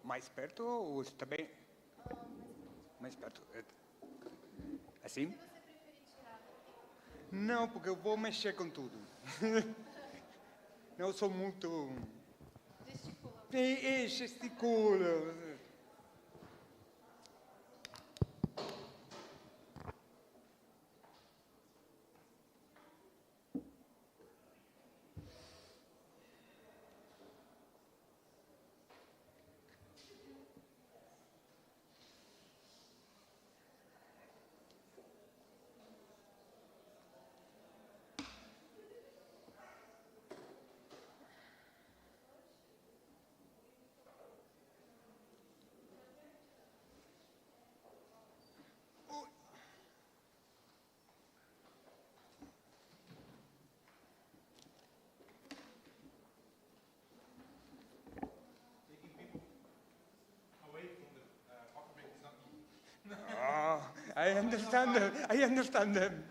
mais perto ou está bem? Mais perto. Assim? Não, porque eu vou mexer com tudo. Não sou muito... Gesticula. Gesticula. I understand them.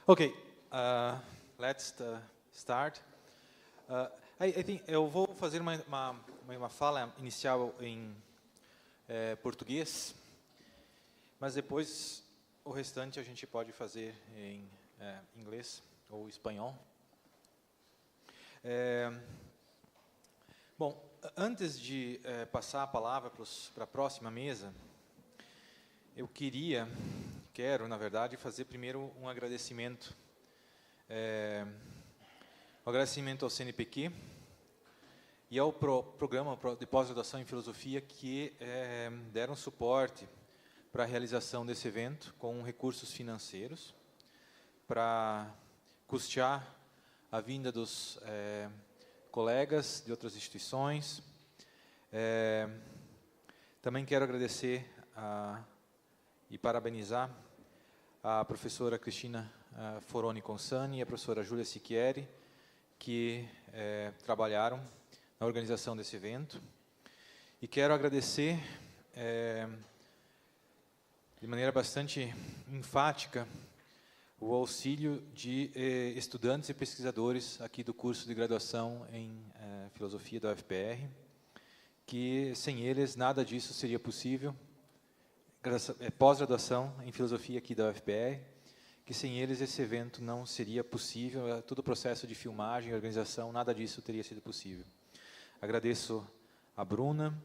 Okay, let's start. I think eu vou fazer uma fala inicial em português, mas depois o restante a gente pode fazer em inglês ou espanhol. Bom, antes de passar a palavra para a próxima mesa, eu quero, na verdade, fazer primeiro um agradecimento. Um agradecimento ao CNPq e ao programa de pós-graduação em Filosofia que deram suporte para a realização desse evento com recursos financeiros para custear a vinda dos colegas de outras instituições. Também quero agradecer e parabenizar a professora Cristina Foroni Consani e a professora Júlia Siquieri, que trabalharam na organização desse evento. E quero agradecer, de maneira bastante enfática, o auxílio de estudantes e pesquisadores aqui do curso de graduação em Filosofia da UFPR, que sem eles nada disso seria possível. Pós-graduação em Filosofia aqui da UFPR, que sem eles esse evento não seria possível, todo o processo de filmagem, organização, nada disso teria sido possível. Agradeço a Bruna,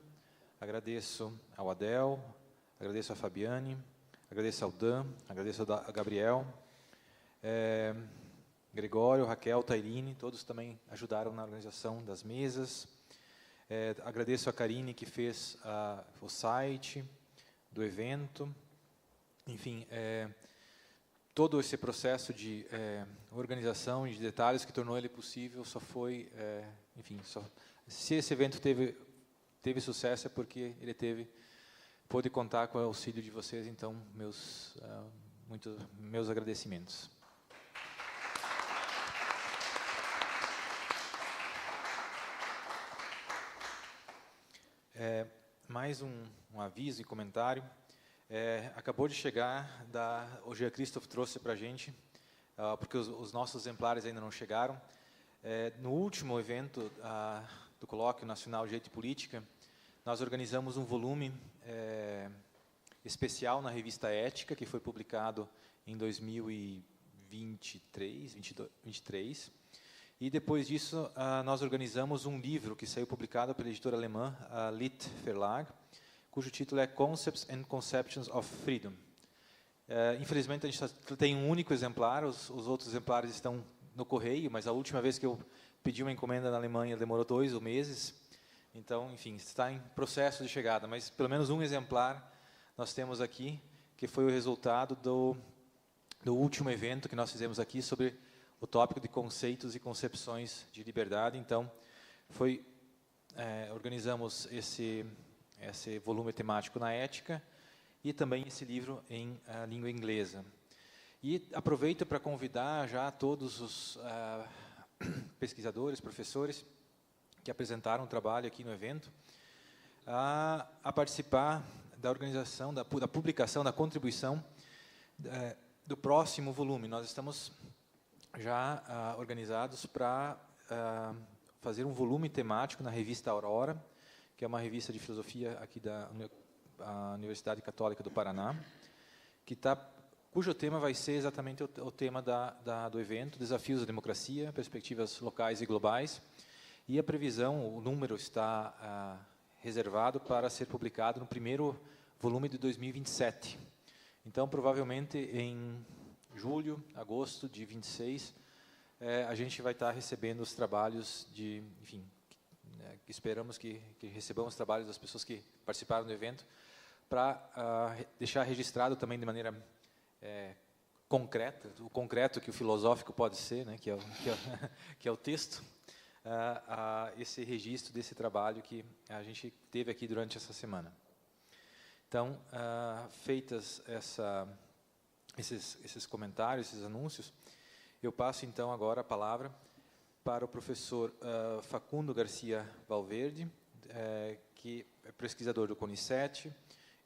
agradeço ao Adel, agradeço a Fabiane, agradeço ao Dan, agradeço a Gabriel, Gregório, Raquel, Tairine, todos também ajudaram na organização das mesas. Agradeço a Karine, que fez o site do evento. Enfim, todo esse processo de organização e de detalhes que tornou ele possível só foi, enfim, se esse evento teve sucesso é porque ele pôde contar com o auxílio de vocês. Então, meus agradecimentos. Mais um aviso e comentário. Acabou de chegar, o Jean-Christophe trouxe para a gente, porque os nossos exemplares ainda não chegaram. No último evento do Colóquio Nacional Direito e Política, nós organizamos um volume especial na revista Ética, que foi publicado em 2023, e depois disso nós organizamos um livro que saiu publicado pela editora alemã, a Lit Verlag, cujo título é Concepts and Conceptions of Freedom. Infelizmente, a gente tem um único exemplar, os outros exemplares estão no correio, mas a última vez que eu pedi uma encomenda na Alemanha demorou 2 meses. Então, enfim, está em processo de chegada, mas pelo menos um exemplar nós temos aqui, que foi o resultado do último evento que nós fizemos aqui sobre o tópico de conceitos e concepções de liberdade. Então, organizamos esse volume temático na ética e também esse livro em língua inglesa. E aproveito para convidar já todos os pesquisadores, professores que apresentaram o trabalho aqui no evento a participar da organização, da publicação, da contribuição do próximo volume. Nós estamos já organizados para fazer um volume temático na revista Aurora, que é uma revista de filosofia aqui da Universidade Católica do Paraná, cujo tema vai ser exatamente o tema do evento, Desafios da Democracia, Perspectivas Locais e Globais, e a previsão, o número está reservado para ser publicado no primeiro volume de 2027. Então, provavelmente, em julho, agosto de 26, a gente vai estar recebendo os trabalhos esperamos que recebamos os trabalhos das pessoas que participaram do evento, para deixar registrado também de maneira concreta, o concreto que o filosófico pode ser, né, que é o texto, esse registro desse trabalho que a gente teve aqui durante essa semana. Então, feitas esses comentários, esses anúncios, eu passo então agora a palavra para o professor Facundo García Valverde, que é pesquisador do CONICET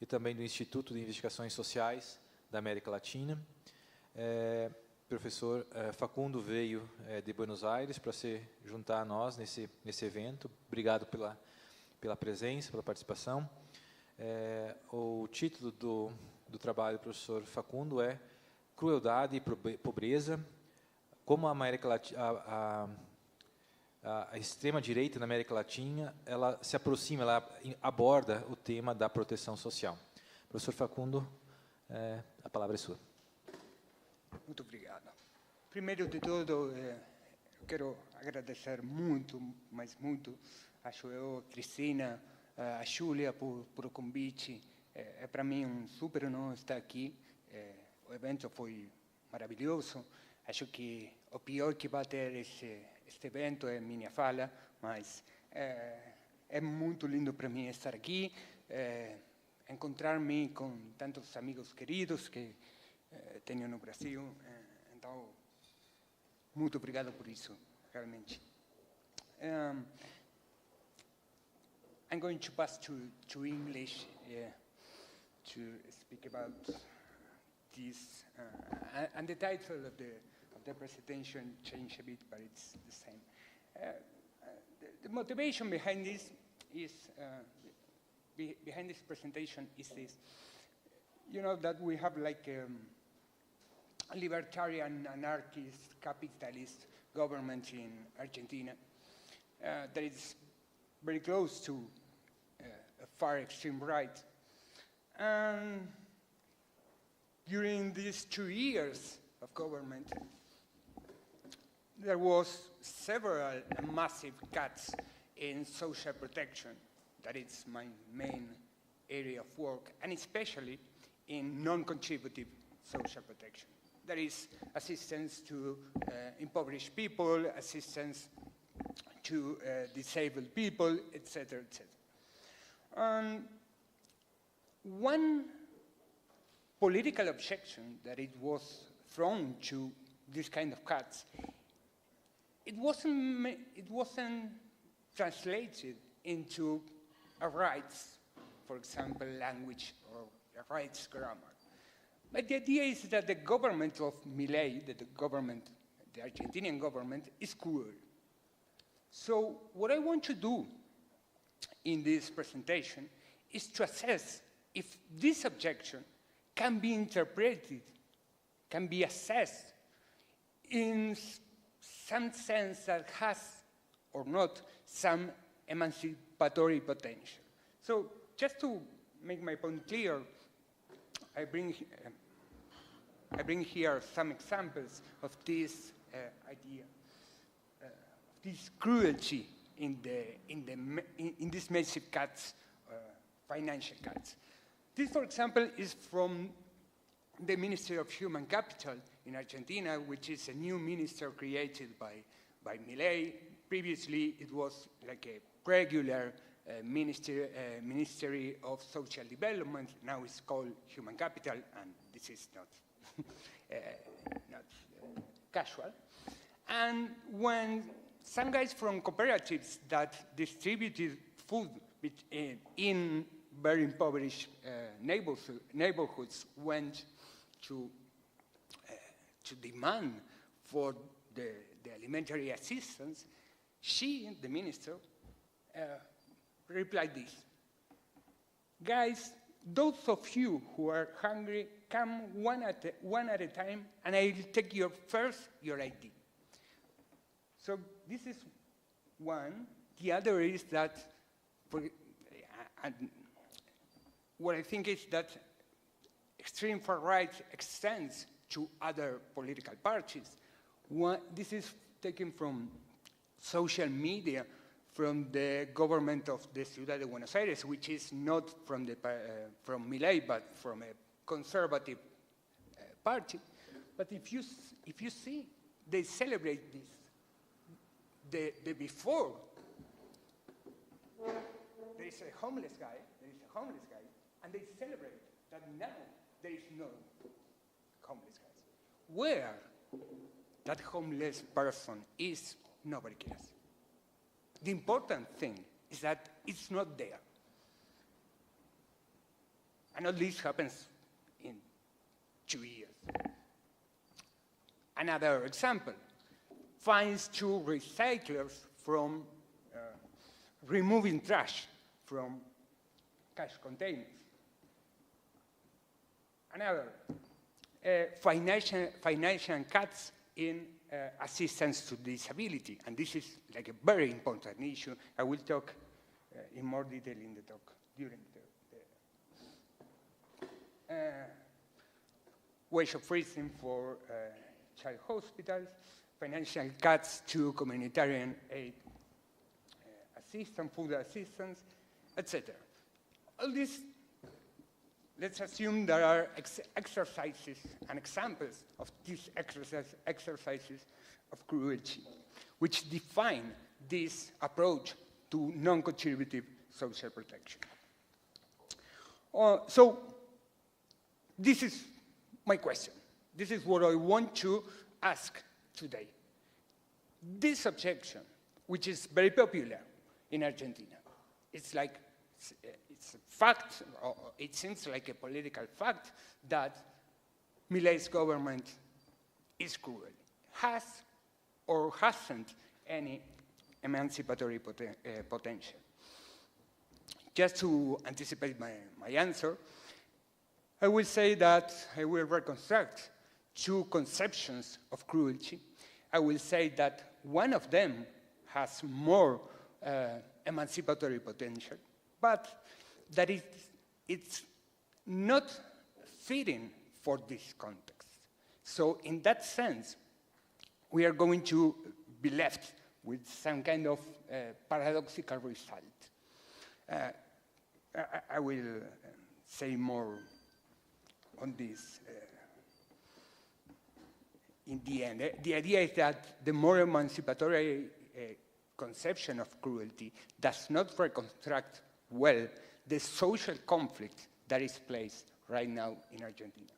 e também do Instituto de Investigações Sociais da América Latina. Professor Facundo veio de Buenos Aires para se juntar a nós nesse evento. Obrigado pela presença, pela participação. O título do trabalho do professor Facundo é Crueldade e Pobreza, como a América Latina, a extrema-direita na América Latina, ela se aproxima, ela aborda o tema da proteção social. Professor Facundo, a palavra é sua. Muito obrigado. Primeiro de tudo, eu quero agradecer muito, mas muito, acho eu, Cristina, a Júlia, por o convite. É para mim um super honor estar aqui. O evento foi maravilhoso. Acho que o pior que vai ter este evento é minha fala, mas é muito lindo para mim estar aqui, encontrar-me com tantos amigos queridos que tenho no Brasil. Então, muito obrigado por isso, realmente. I'm going to pass to English to speak about this, and the title of the presentation changed a bit, but it's the same. The motivation behind this is behind this presentation is this. You know that we have like a libertarian, anarchist, capitalist government in Argentina that is very close to a far extreme right. And during these 2 years of government, there was several massive cuts in social protection. That is my main area of work, and especially in non-contributive social protection. That is assistance to impoverished people, assistance to disabled people, etc., etc. One political objection that it was thrown to this kind of cuts, it wasn't translated into a rights, for example, language or a rights grammar. But the idea is that the government of Milei, the Argentinian government, is cruel. So what I want to do in this presentation is to assess if this objection can be interpreted, can be assessed in some sense that has or not some emancipatory potential. So just to make my point clear, I bring here some examples of this idea, of this cruelty in these massive cuts, financial cuts. This, for example, is from the Ministry of Human Capital in Argentina, which is a new minister created by Milei. Previously, it was like a regular Ministry of Social Development. Now it's called Human Capital, and this is not, not casual. And when some guys from cooperatives that distributed food in very impoverished neighborhoods went to demand for the alimentary assistance, she, the minister, replied this: guys, those of you who are hungry, come one at a time, and I'll take your ID. So this is one. The other is that, what I think is that extreme far right extends to other political parties. This is taken from social media, from the government of the Ciudad de Buenos Aires, which is not from Milei, but from a conservative party. But if you see, they celebrate this. The before, there is a homeless guy, and they celebrate that now there is no homeless guys. Where that homeless person is, nobody cares. The important thing is that it's not there. And all this happens in 2 years. Another example, fines to recyclers from removing trash from cash containers. Another, financial cuts in assistance to disability, and this is like a very important issue. I will talk in more detail in the talk during the wage of freezing for child hospitals, financial cuts to humanitarian aid assistance, food assistance, etc. All this, let's assume there are exercises and examples of these exercises of cruelty, which define this approach to non-contributive social protection. So this is my question. This is what I want to ask today. This objection, which is very popular in Argentina, it's like, it's a fact, or it seems like a political fact, that Milei's government is cruel, has or hasn't any emancipatory potential. Just to anticipate my answer, I will say that I will reconstruct two conceptions of cruelty. I will say that one of them has more emancipatory potential, but that it's not fitting for this context. So in that sense, we are going to be left with some kind of paradoxical result. I will say more on this in the end. The idea is that the more emancipatory conception of cruelty does not reconstruct well the social conflict that is placed right now in Argentina.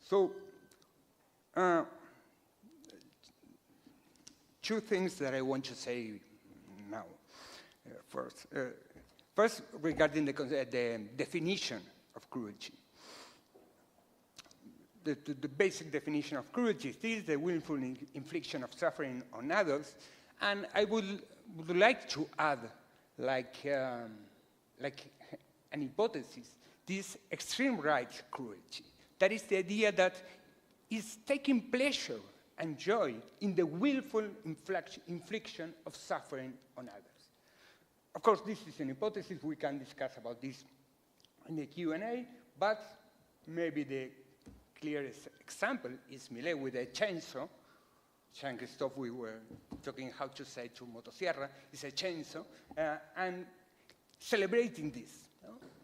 So, two things that I want to say now. First, regarding the definition of cruelty. The basic definition of cruelty is the willful infliction of suffering on others, and I would like to add, like an hypothesis, this extreme right cruelty. That is the idea that is taking pleasure and joy in the willful infliction of suffering on others. Of course, this is an hypothesis. We can discuss about this in the Q&A, but maybe the clearest example is Milei with a chainsaw. Jean-Christophe, we were talking how to say to motosierra, is a chainsaw, and celebrating this.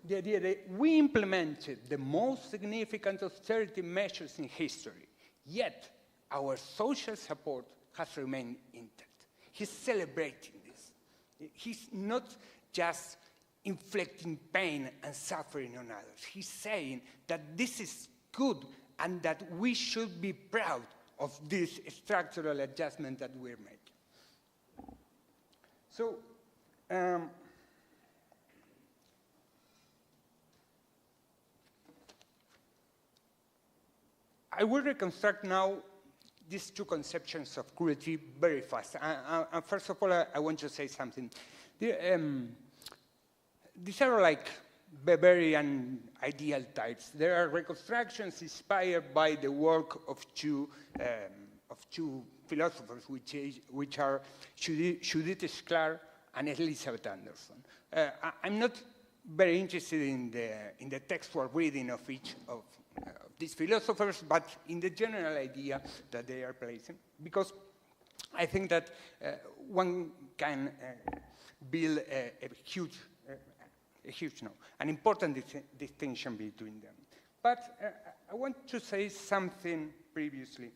the idea that we implemented the most significant austerity measures in history, yet our social support has remained intact. He's celebrating this. He's not just inflicting pain and suffering on others. He's saying that this is good and that we should be proud of this structural adjustment that we're making. So, I will reconstruct now these two conceptions of cruelty very fast. And first of all, I want to say something. These are like Weberian ideal types. There are reconstructions inspired by the work of two philosophers, which are Judith Sklar and Elizabeth Anderson. I'm not very interested in the textual reading of each of these philosophers, but in the general idea that they are placing, because I think that one can build an important distinction between them. But I want to say something previously.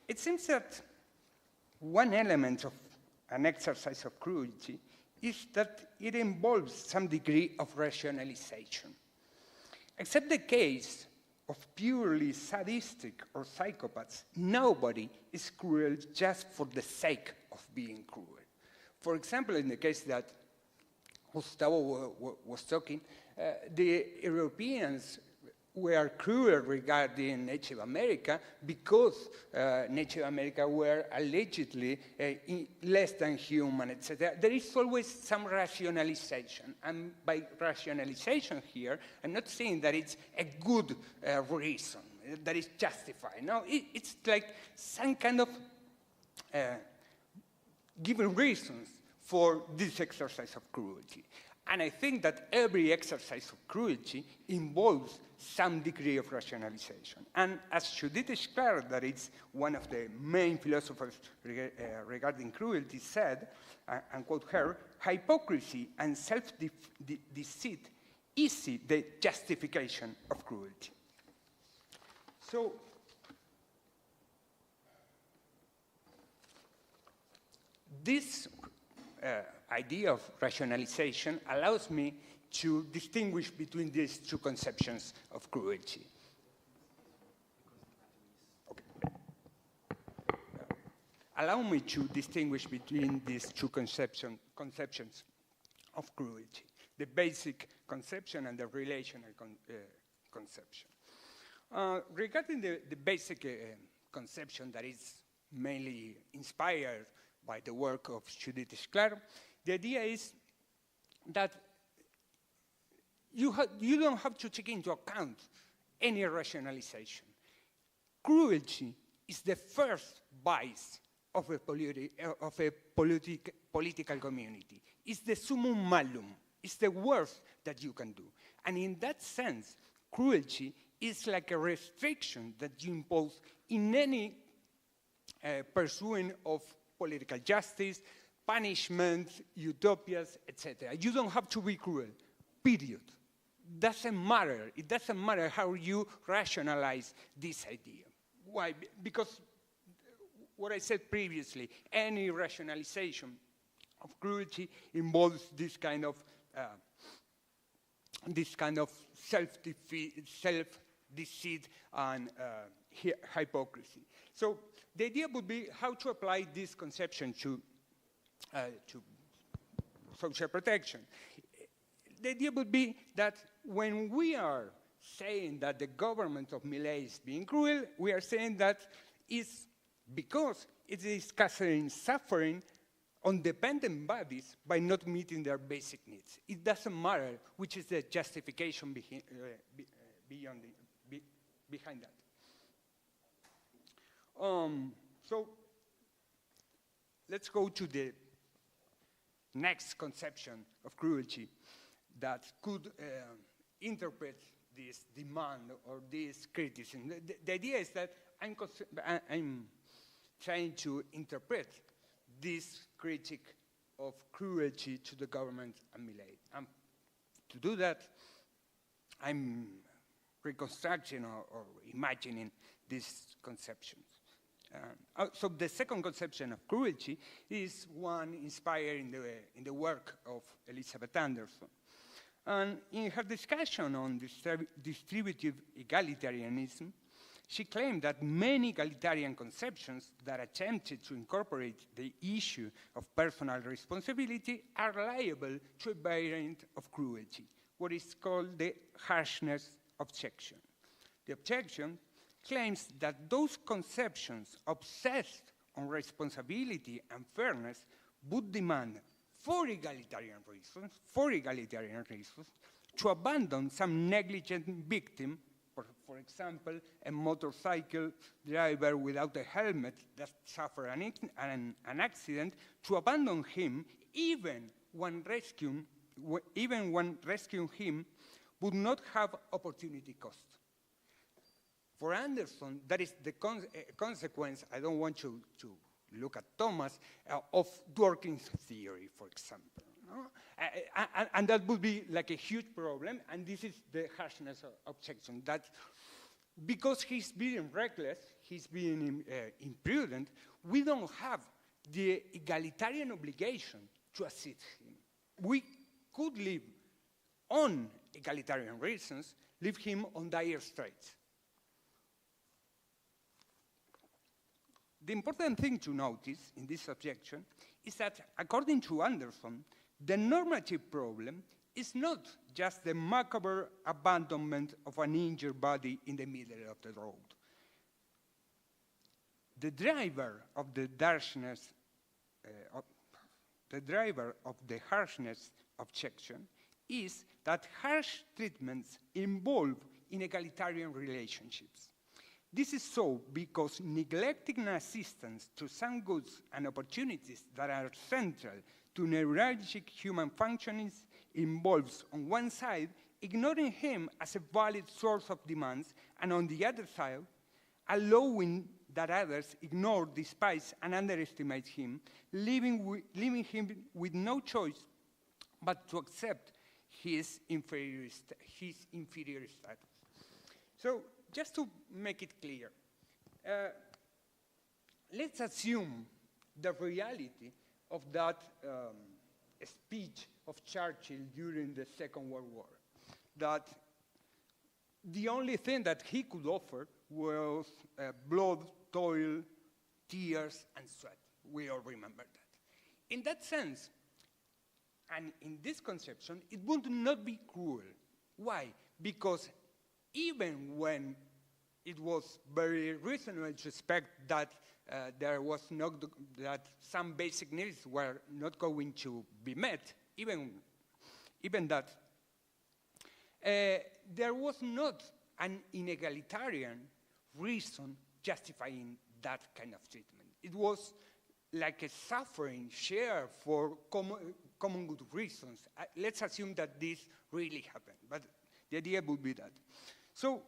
It seems that one element of an exercise of cruelty is that it involves some degree of rationalization. Except the case of purely sadistic or psychopaths, nobody is cruel just for the sake of being cruel. For example, in the case that Gustavo was talking, the Europeans were cruel regarding Native America because Native America were allegedly less than human, etc. There is always some rationalization. And by rationalization here, I'm not saying that it's a good reason, that is justified. No, it's like some kind of given reasons for this exercise of cruelty. And I think that every exercise of cruelty involves some degree of rationalization. And as Judith Sklar, that is one of the main philosophers regarding cruelty, said, and quote her, hypocrisy and self-deceit is the justification of cruelty. So, this idea of rationalization allows me to distinguish between these two conceptions of cruelty. Okay. Allow me to distinguish between these two conceptions of cruelty, the basic conception and the relational conception. Regarding the basic conception that is mainly inspired by the work of Judith Sklar, the idea is that you don't have to take into account any rationalization. Cruelty is the first vice of a political community. It's the summum malum. It's the worst that you can do. And in that sense, cruelty is like a restriction that you impose in any pursuing of political justice, punishment, utopias, etc. You don't have to be cruel, period. Doesn't matter. It doesn't matter how you rationalize this idea. Why? Because what I said previously, any rationalization of cruelty involves this kind of self-deceit and hypocrisy. So the idea would be how to apply this conception to social protection. The idea would be that when we are saying that the government of Milei is being cruel, we are saying that it's because it is causing suffering on dependent bodies by not meeting their basic needs. It doesn't matter which is the justification behind that. So let's go to the next conception of cruelty that could interpret this demand or this criticism. The idea is that I'm trying to interpret this critique of cruelty to the government and Milei. To do that, I'm reconstructing or imagining these conceptions. So the second conception of cruelty is one inspired in the work of Elizabeth Anderson. And in her discussion on distributive egalitarianism, she claimed that many egalitarian conceptions that attempted to incorporate the issue of personal responsibility are liable to a variant of cruelty, what is called the harshness objection. The objection claims that those conceptions obsessed on responsibility and fairness would demand, for egalitarian reasons, to abandon some negligent victim, for example, a motorcycle driver without a helmet that suffered an accident, to abandon him even when rescuing him would not have opportunity cost. For Anderson, that is the consequence, I don't want to look at Thomas, of Dworkin's theory, for example. No? And that would be like a huge problem, and this is the harshness objection, that because he's being reckless, he's being imprudent, we don't have the egalitarian obligation to assist him. We could leave, on egalitarian reasons, leave him on dire straits. The important thing to notice in this objection is that, according to Anderson, the normative problem is not just the macabre abandonment of an injured body in the middle of the road. The driver of the harshness objection is that harsh treatments involve inegalitarian relationships. This is so because neglecting assistance to some goods and opportunities that are central to neurologic human functionings involves, on one side, ignoring him as a valid source of demands, and on the other side, allowing that others ignore, despise, and underestimate him, leaving him with no choice but to accept his inferior status. So, just to make it clear, let's assume the reality of that speech of Churchill during the Second World War, that the only thing that he could offer was blood, toil, tears, and sweat. We all remember that. In that sense, and in this conception, it would not be cruel. Why? Because even when it was very reasonable to expect that that some basic needs were not going to be met, even that, there was not an inegalitarian reason justifying that kind of treatment. It was like a suffering shared for common good reasons. Let's assume that this really happened, but the idea would be that. So,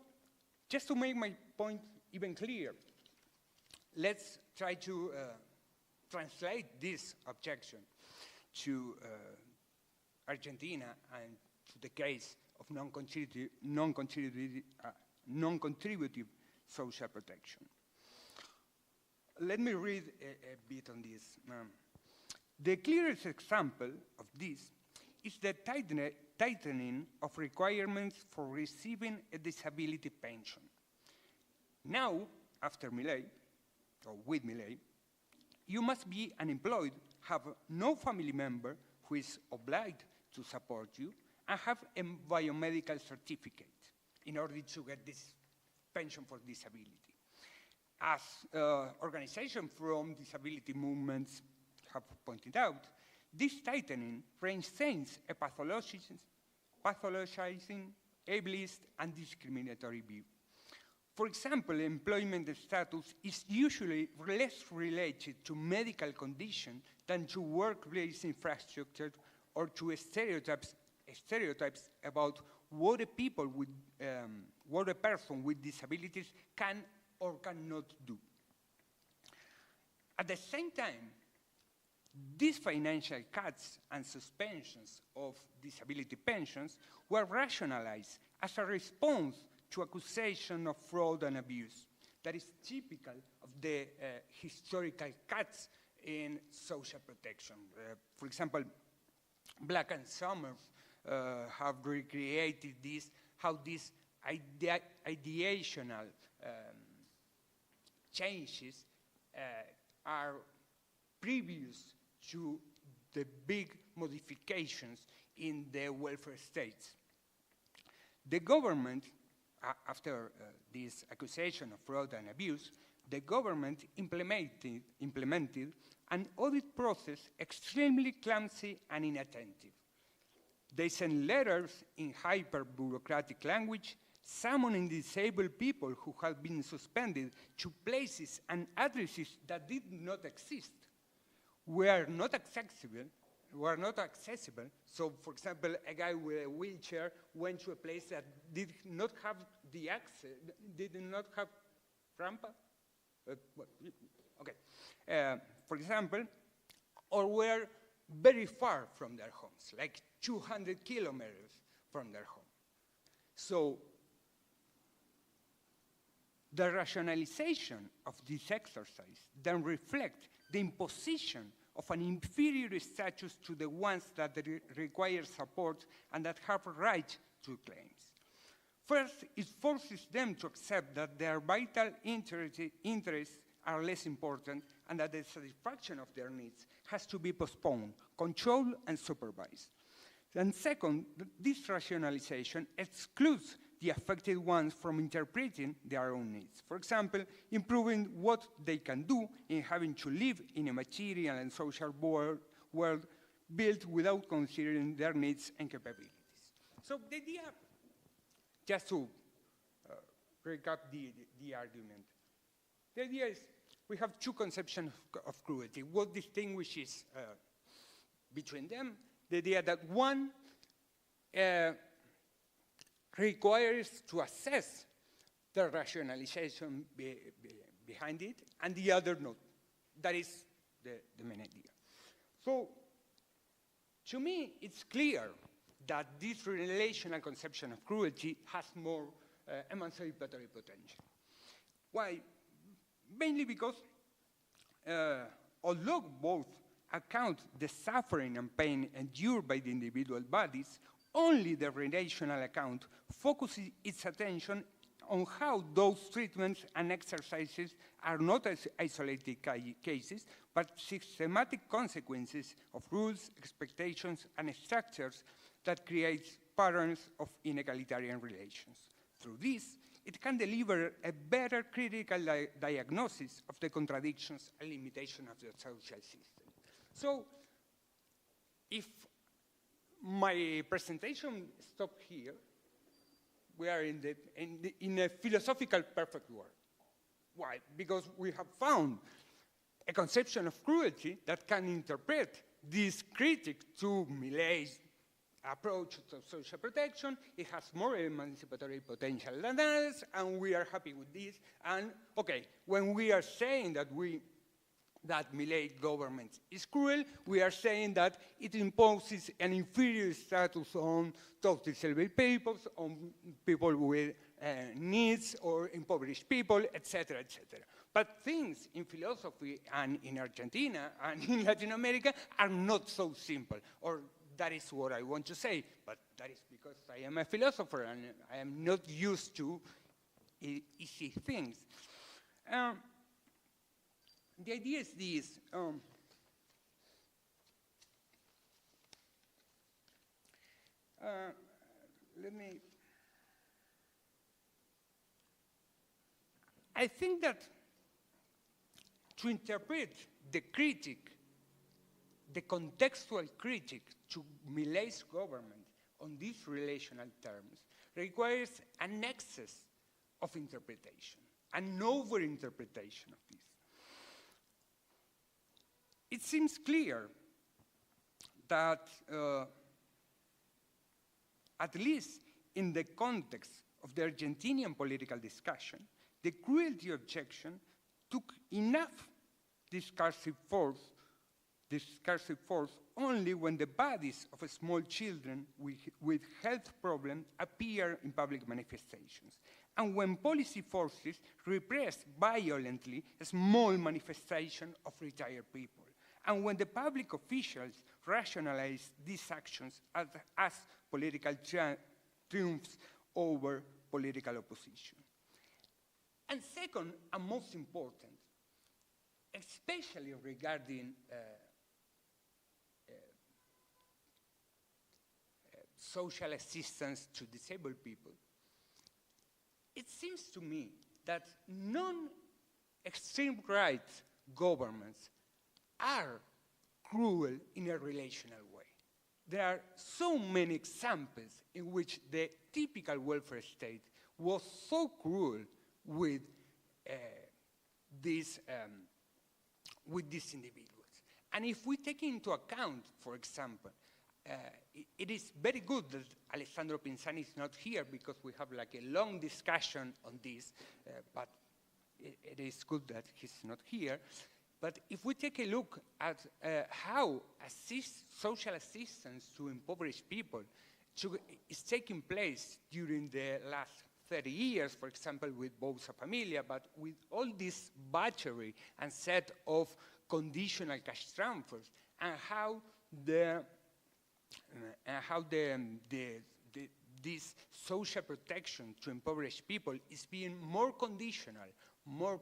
just to make my point even clearer, let's try to translate this objection to Argentina and to the case of non-contributive social protection. Let me read a bit on this. The clearest example of this is the tightening of requirements for receiving a disability pension. Now, after Milei, or with Milei, you must be unemployed, have no family member who is obliged to support you, and have a biomedical certificate in order to get this pension for disability. As organizations from disability movements have pointed out, this tightening reinstates a pathologizing, ableist, and discriminatory view. For example, employment status is usually less related to medical condition than to workplace infrastructure or to stereotypes about what a person with disabilities can or cannot do. At the same time, These financial cuts and suspensions of disability pensions were rationalized as a response to accusation of fraud and abuse that is typical of the historical cuts in social protection. For example, Black and Summers have recreated this, how these ideational changes are previous to the big modifications in the welfare states. The government, after this accusation of fraud and abuse, the government implemented an audit process extremely clumsy and inattentive. They sent letters in hyper-bureaucratic language summoning disabled people who had been suspended to places and addresses that did not exist, were not accessible. So, for example, a guy with a wheelchair went to a place that did not have the access, did not have rampa. For example, or were very far from their homes, like 200 kilometers from their home. So, the rationalization of this exercise then reflects the imposition of an inferior status to the ones that require support and that have a right to claims. First, it forces them to accept that their vital interests are less important and that the satisfaction of their needs has to be postponed, controlled, and supervised. And second, this rationalization excludes the affected ones from interpreting their own needs. For example, improving what they can do in having to live in a material and social world built without considering their needs and capabilities. So the idea, just to recap the argument, the idea is we have two conceptions of cruelty. What distinguishes between them? The idea that one requires to assess the rationalization behind it, and the other not. That is the main idea. So, to me, it's clear that this relational conception of cruelty has more emancipatory potential. Why? Mainly because although both account the suffering and pain endured by the individual bodies, only the relational account focuses its attention on how those treatments and exercises are not as isolated cases, but systematic consequences of rules, expectations, and structures that create patterns of inegalitarian relations. Through this, it can deliver a better critical diagnosis of the contradictions and limitations of the social system. So, if my presentation stopped here, we are in a philosophical perfect world. Why? Because we have found a conception of cruelty that can interpret this critique to Millet's approach to social protection. It has more emancipatory potential than others, and we are happy with this. And okay, when we are saying that Millet government is cruel, we are saying that it imposes an inferior status on those disabled peoples, on people with needs, or impoverished people, etc., etc. But things in philosophy and in Argentina and in Latin America are not so simple, or that is what I want to say, but that is because I am a philosopher and I am not used to easy things. The idea is this. I think that to interpret the critique, the contextual critique to Millet's government on these relational terms requires an excess of interpretation, an over-interpretation of this. It seems clear that, at least in the context of the Argentinian political discussion, the cruelty objection took enough discursive force discursive force only when the bodies of small children with health problems appear in public manifestations, and when policy forces repress violently a small manifestation of retired people, and when the public officials rationalize these actions as political triumphs over political opposition. And second, and most important, especially regarding social assistance to disabled people, it seems to me that non-extreme right governments are cruel in a relational way. There are so many examples in which the typical welfare state was so cruel with these individuals. And if we take into account, for example, it is very good that Alessandro Pinzani is not here because we have like a long discussion on this, but it is good that he's not here. But if we take a look at how social assistance to impoverished people is taking place during the last 30 years, for example, with Bolsa Familia, but with all this battery and set of conditional cash transfers, and how this social protection to impoverished people is being more conditional, more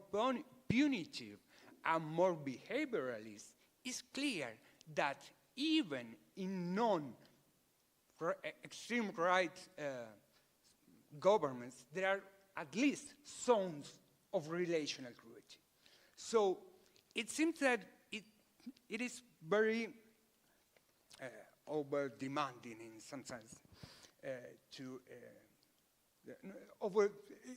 punitive, and more behavioralist, it's clear that even in non-extreme right governments, there are at least zones of relational cruelty. So it seems that it is very over-demanding in some sense.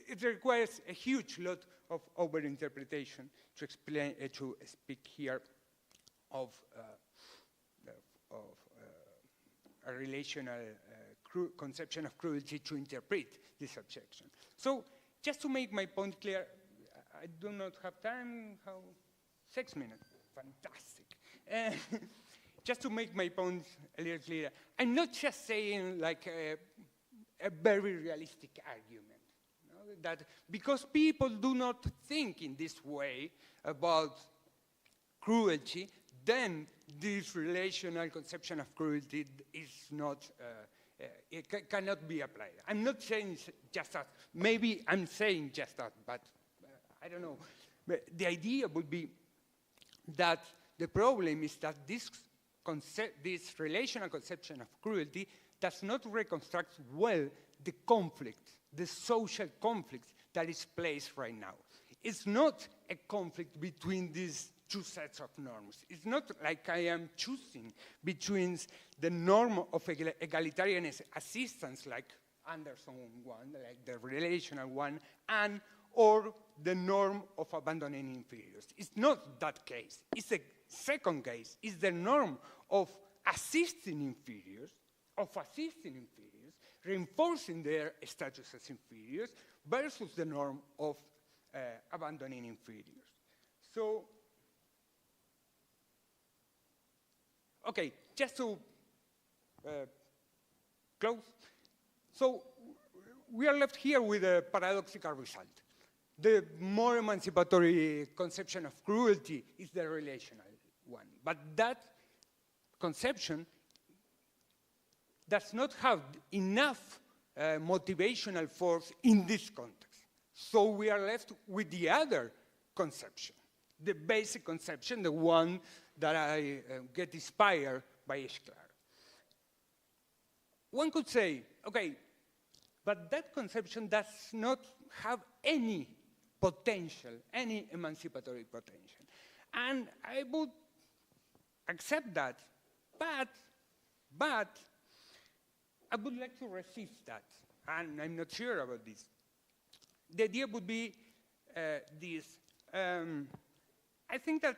It requires a huge lot of over-interpretation to explain, to speak here of a relational conception of cruelty to interpret this objection. So, just to make my point clear, I do not have time. 6 minutes? Fantastic. Just to make my point a little clearer, I'm not just saying like a very realistic argument. You know, that because people do not think in this way about cruelty, then this relational conception of cruelty is not, cannot be applied. I'm not saying just that. Maybe I'm saying just that, but I don't know. But the idea would be that the problem is that this relational conception of cruelty does not reconstruct well the conflict, the social conflict that is placed right now. It's not a conflict between these two sets of norms. It's not like I am choosing between the norm of egalitarian assistance, like Anderson one, like the relational one, and or the norm of abandoning inferiors. It's not that case. It's the second case. It's the norm of assisting inferiors, reinforcing their status as inferiors, versus the norm of abandoning inferiors. So, okay, just to close. So, we are left here with a paradoxical result. The more emancipatory conception of cruelty is the relational one. But that conception does not have enough motivational force in this context. So we are left with the other conception, the basic conception, the one that I get inspired by Esclar. One could say, okay, but that conception does not have any potential, any emancipatory potential. And I would accept that, but I would like to resist that, and I'm not sure about this. The idea would be this. I think that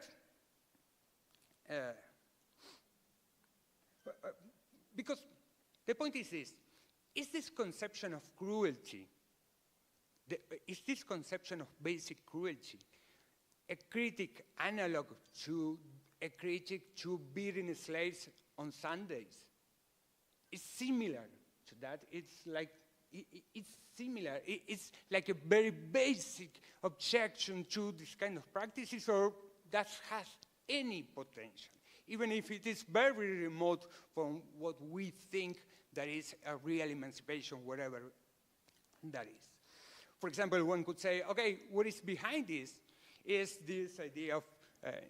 because the point is this conception of cruelty, is this conception of basic cruelty a critic analog to a critic to beating slaves on Sundays. It's similar to that. It's like, it's similar. It's like a very basic objection to this kind of practices, or that has any potential, even if it is very remote from what we think that is a real emancipation, whatever that is. For example, one could say, okay, what is behind this is this idea of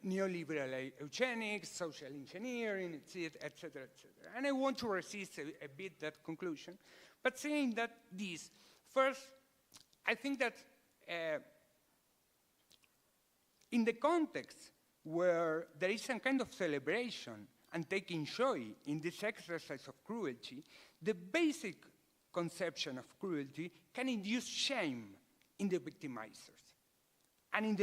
neoliberal eugenics, social engineering, etc., etc., etc. And I want to resist a bit that conclusion, but saying that this, first, I think that in the context where there is some kind of celebration and taking joy in this exercise of cruelty, the basic conception of cruelty can induce shame in the victimizers. And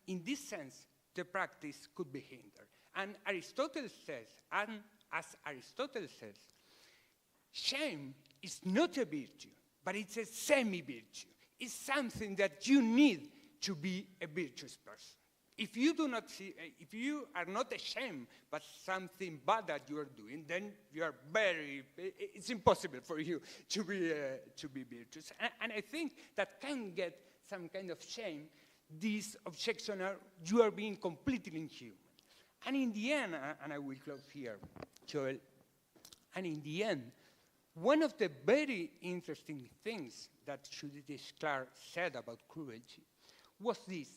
in this sense, the practice could be hindered. And Aristotle says, and as Aristotle says, shame is not a virtue, but it's a semi-virtue. It's something that you need to be a virtuous person. If you do not see, if you are not ashamed but something bad that you are doing, then you are it's impossible for you to be virtuous. And I think that can get some kind of shame, this objection, you are being completely inhuman. And in the end, and I will close here, Joel, and in the end, one of the very interesting things that Judith Clark said about cruelty was this.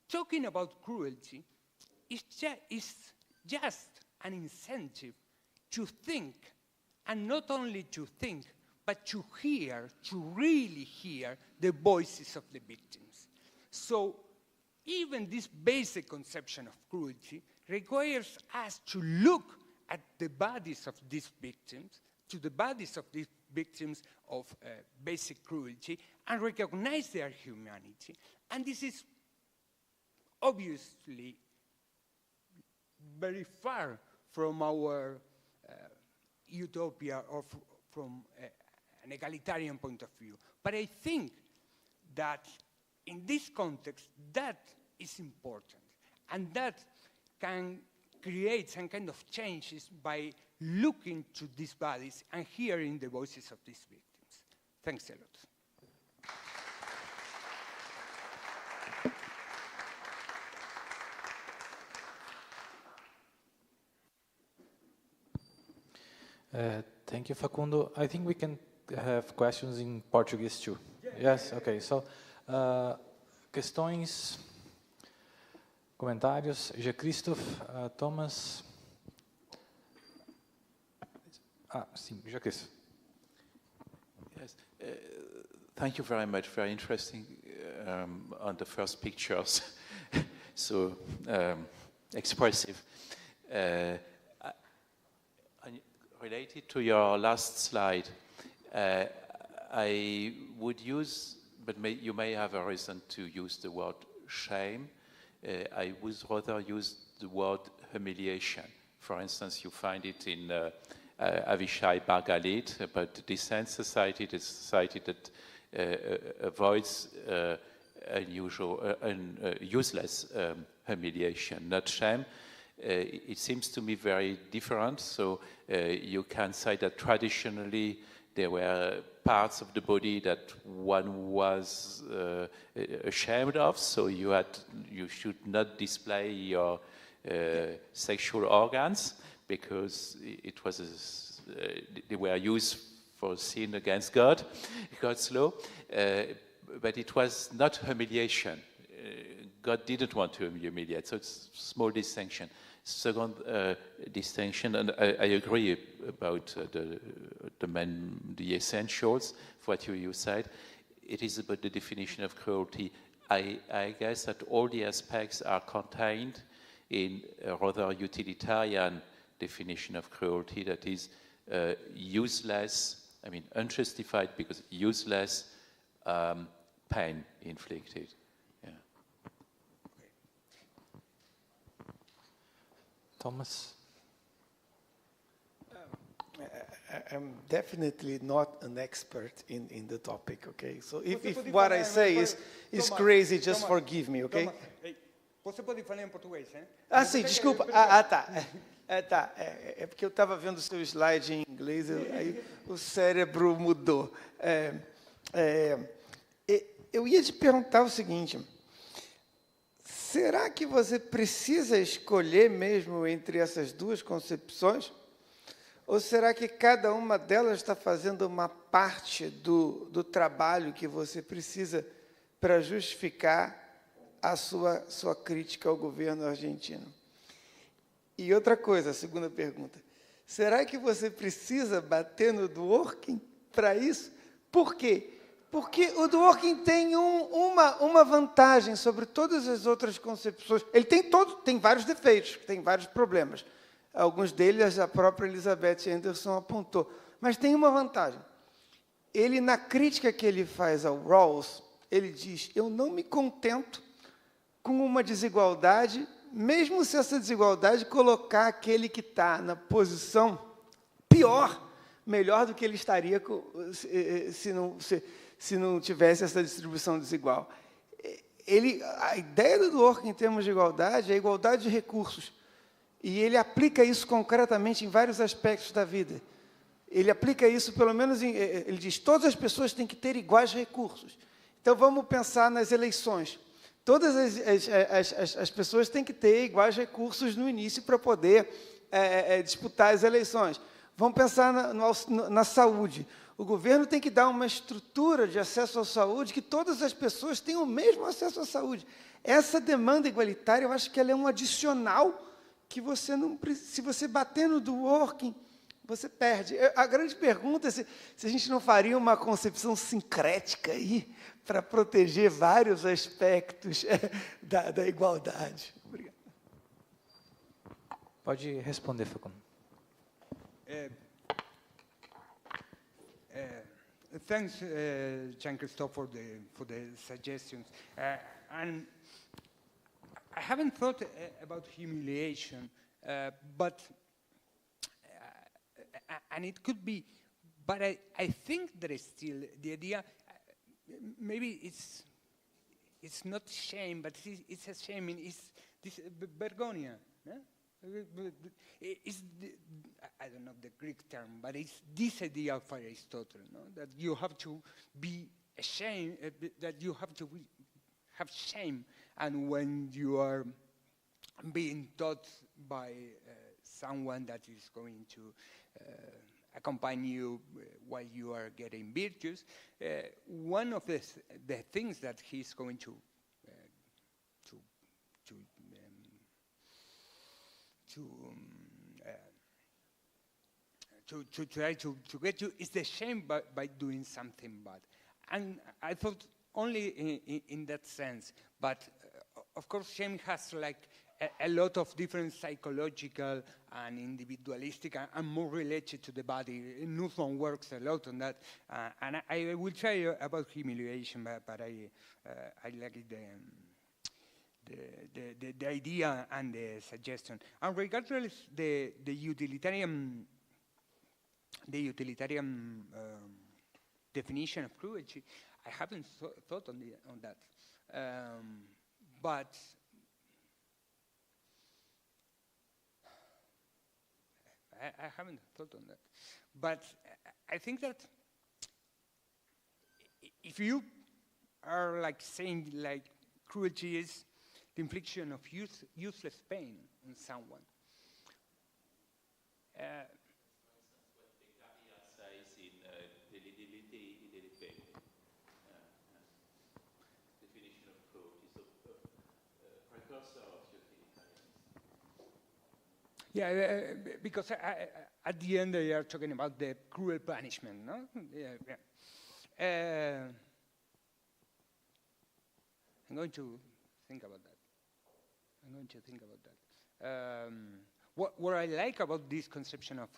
Talking about cruelty is just an incentive to think, and not only to think, but to hear, to really hear the voices of the victims. So even this basic conception of cruelty requires us to look at the bodies of these victims, to the bodies of these victims of basic cruelty, and recognize their humanity. And this is obviously very far from our utopia or from an egalitarian point of view. But I think that in this context, that is important. And that can create some kind of changes by looking to these bodies and hearing the voices of these victims. Thanks a lot. Thank you, Facundo. I think we can have questions in Portuguese too. Yeah. Yes? Okay. So, questões, comentários. Jean-Christophe, Thomas. Sim, Jean-Christophe. Yes. Thank you very much. Very interesting on the first pictures. So expressive. Related to your last slide, I would use, but you may have a reason to use the word shame. I would rather use the word humiliation. For instance, you find it in Avishai Bar-Galit about the Descent Society, the society that avoids useless humiliation, not shame. It seems to me very different. So you can say that traditionally there were parts of the body that one was ashamed of. So you should not display your sexual organs because they were used for sin against God, God's law. But it was not humiliation. God didn't want to humiliate. So it's a small distinction. Second distinction, and I agree about the essentials of what you said. It is about the definition of cruelty. I guess that all the aspects are contained in a rather utilitarian definition of cruelty, that is useless, unjustified because useless pain inflicted. Thomas? I'm definitely not an expert in the topic, okay? So if what I say is crazy, just forgive me, okay? Você pode falar em português, hein? Ah, sim, desculpa. Tá. É porque eu estava vendo o seu slide em inglês, aí o cérebro mudou. Eu ia te perguntar o seguinte: será que você precisa escolher mesmo entre essas duas concepções? Ou será que cada uma delas está fazendo uma parte do trabalho que você precisa para justificar a sua crítica ao governo argentino? E outra coisa, a segunda pergunta: será que você precisa bater no Dworkin para isso? Por quê? Porque o Dworkin tem uma vantagem sobre todas as outras concepções. Ele tem vários defeitos, tem vários problemas. Alguns deles a própria Elizabeth Anderson apontou. Mas tem uma vantagem. Ele, na crítica que ele faz ao Rawls, ele diz: eu não me contento com uma desigualdade, mesmo se essa desigualdade colocar aquele que está na posição pior, melhor do que ele estaria se não tivesse essa distribuição desigual. A ideia do Dworkin em termos de igualdade é a igualdade de recursos. E ele aplica isso concretamente em vários aspectos da vida. Ele aplica isso, pelo menos, ele diz: todas as pessoas têm que ter iguais recursos. Então, vamos pensar nas eleições. Todas as pessoas têm que ter iguais recursos no início para poder disputar as eleições. Vamos pensar na saúde. O governo tem que dar uma estrutura de acesso à saúde que todas as pessoas tenham o mesmo acesso à saúde. Essa demanda igualitária, eu acho que ela é um adicional que você não precisa. Se você bater no Dworkin, você perde. A grande pergunta é se a gente não faria uma concepção sincrética aí para proteger vários aspectos da igualdade. Obrigado. Pode responder, Facundo. Thanks, Jean-Christophe, for the suggestions. And I haven't thought about humiliation, but and it could be, but I think there is still the idea. Maybe it's not shame, but it's a shame. It's this Bergonia. Yeah? I don't know the Greek term, but it's this idea of Aristotle, no? That you have to be ashamed, that you have to have shame, and when you are being taught by someone that is going to accompany you while you are getting virtues, one of the things that he's going to try to get you is the shame by doing something bad. And I thought only in that sense, but of course shame has like a lot of different psychological and individualistic and more related to the body. Newton works a lot on that, and I will tell you about humiliation, but I like the idea and the suggestion. And regardless the utilitarian definition of cruelty, I haven't thought on that, but I haven't thought on that. But I think that if you are like saying like cruelty is the infliction of useless pain on someone. Yeah, because at the end they are talking about the cruel punishment, no? Yeah. I'm going to think about that. What I like about this conception of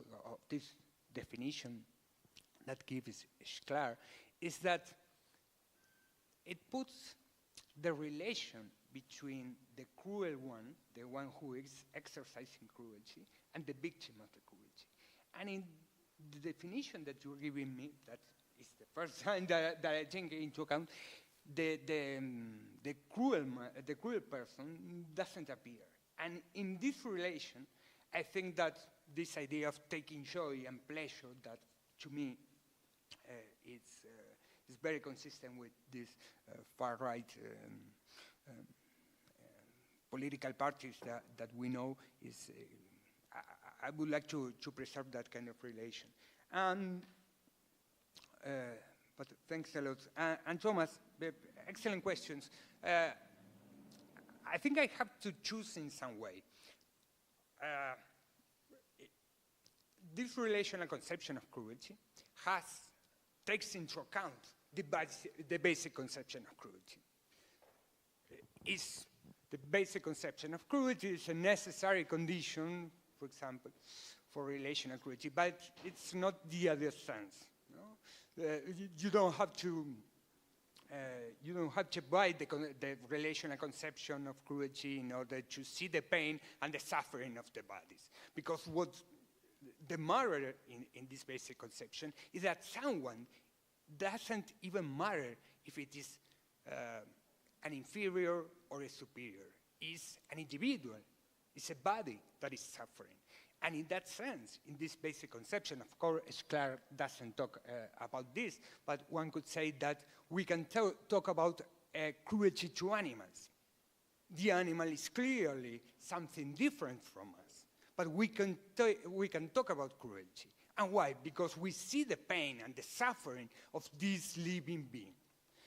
this definition that gives Schlar is that it puts the relation between the cruel one, the one who is exercising cruelty, and the victim of the cruelty. And in the definition that you're giving me, that is the first time that I take into account, the cruel person doesn't appear. And in this relation, I think that this idea of taking joy and pleasure, that to me is very consistent with this far-right political parties that we know, is I would like to preserve that kind of relation. But thanks a lot. And Thomas, excellent questions. I think I have to choose in some way. This relational conception of cruelty takes into account the basic conception of cruelty. The basic conception of cruelty is a necessary condition, for example, for relational cruelty, but it's not the other sense. No? You don't have to buy the relational conception of cruelty in order to see the pain and the suffering of the bodies, because what the matter in this basic conception is that someone doesn't even matter if it is an inferior or a superior. It's an individual. It's a body that is suffering. And in that sense, in this basic conception, of course, Clark doesn't talk about this, but one could say that we can talk about cruelty to animals. The animal is clearly something different from us, but we can talk about cruelty. And why? Because we see the pain and the suffering of this living being.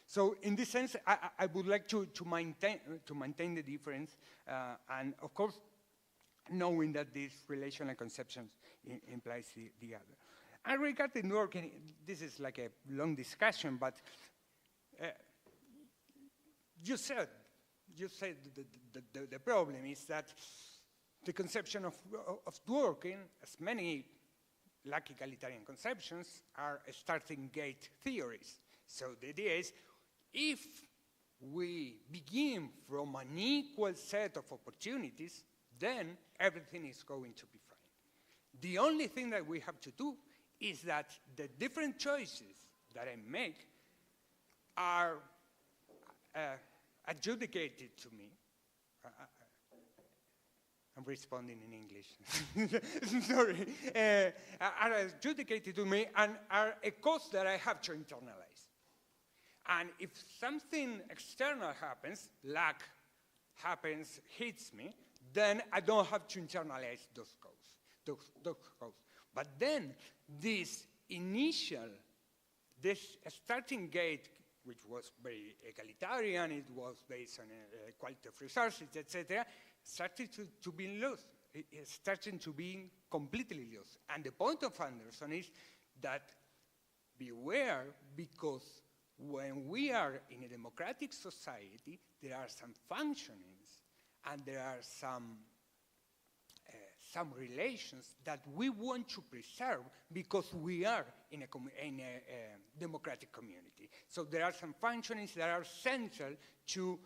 So in this sense, I would like to maintain the difference, and of course, knowing that this relational conception implies the other. And regarding working, this is like a long discussion, but you said the problem is that the conception of working, as many like egalitarian conceptions, are starting gate theories. So the idea is, if we begin from an equal set of opportunities, then everything is going to be fine. The only thing that we have to do is that the different choices that I make are adjudicated to me. I'm responding in English. Sorry. Are adjudicated to me and are a cost that I have to internalize. And if something external happens, luck happens, hits me, then I don't have to internalize those costs. But then this starting gate, which was very egalitarian, it was based on quality of resources, etc., started to be lost. It's starting to be completely lost. And the point of Anderson is that beware, because when we are in a democratic society, there are some functionings and there are some relations that we want to preserve because we are in a democratic community. So there are some functionings that are central to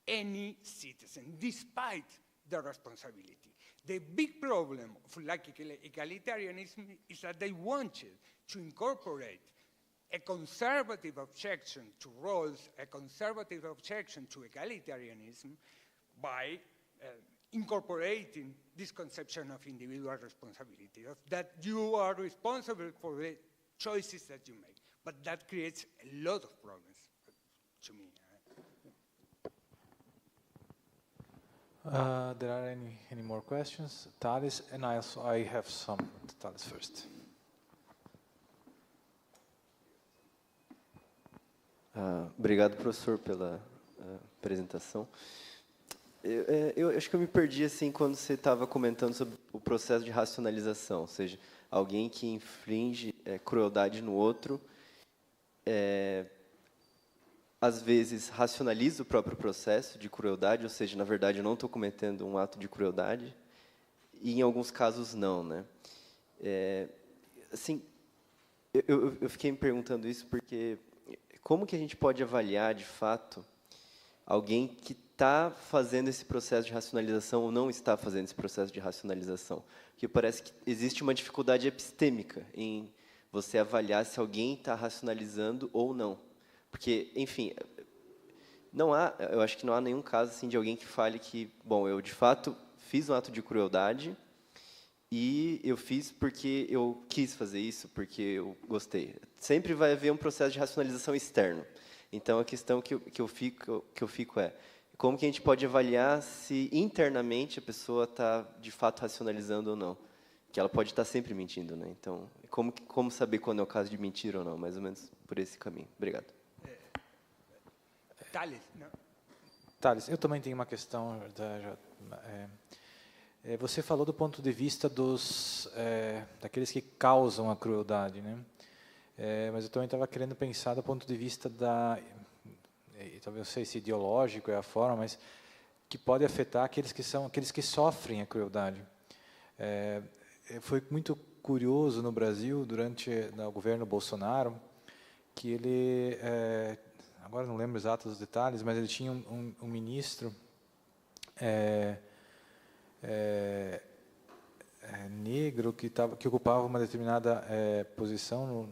any citizen, despite their responsibility. The big problem of egalitarianism is that they wanted to incorporate a conservative objection to roles, a conservative objection to egalitarianism by incorporating this conception of individual responsibility, of that you are responsible for the choices that you make. But that creates a lot of problems to me. There are any more questions? Thales, and I have some. Thales first. Obrigado, professor, pela apresentação. Eu acho que eu me perdi assim quando você estava comentando sobre o processo de racionalização, ou seja, alguém que inflige crueldade no outro, às vezes racionaliza o próprio processo de crueldade, ou seja, na verdade eu não estou cometendo um ato de crueldade, e em alguns casos não, né? Assim, eu fiquei me perguntando isso porque como que a gente pode avaliar, de fato, alguém que está fazendo esse processo de racionalização ou não está fazendo esse processo de racionalização? Porque parece que existe uma dificuldade epistêmica em você avaliar se alguém está racionalizando ou não. Porque, enfim, eu acho que não há nenhum caso assim de alguém que fale que, bom, eu de fato fiz um ato de crueldade e eu fiz porque eu quis fazer isso, porque eu gostei. Sempre vai haver um processo de racionalização externo. Então, a questão que eu fico é, como que a gente pode avaliar se internamente a pessoa está, de fato, racionalizando ou não? Que ela pode estar sempre mentindo, né? Então, como saber quando é o caso de mentir ou não? Mais ou menos por esse caminho. Obrigado. Thales, não? Thales, eu também tenho uma questão. Você falou do ponto de vista daqueles que causam a crueldade, né? Mas eu também estava querendo pensar do ponto de vista talvez não sei se ideológico é a forma, mas que pode afetar aqueles que sofrem a crueldade. Foi muito curioso no Brasil durante o governo Bolsonaro que ele, agora não lembro exatos os detalhes, mas ele tinha um ministro negro que ocupava uma determinada posição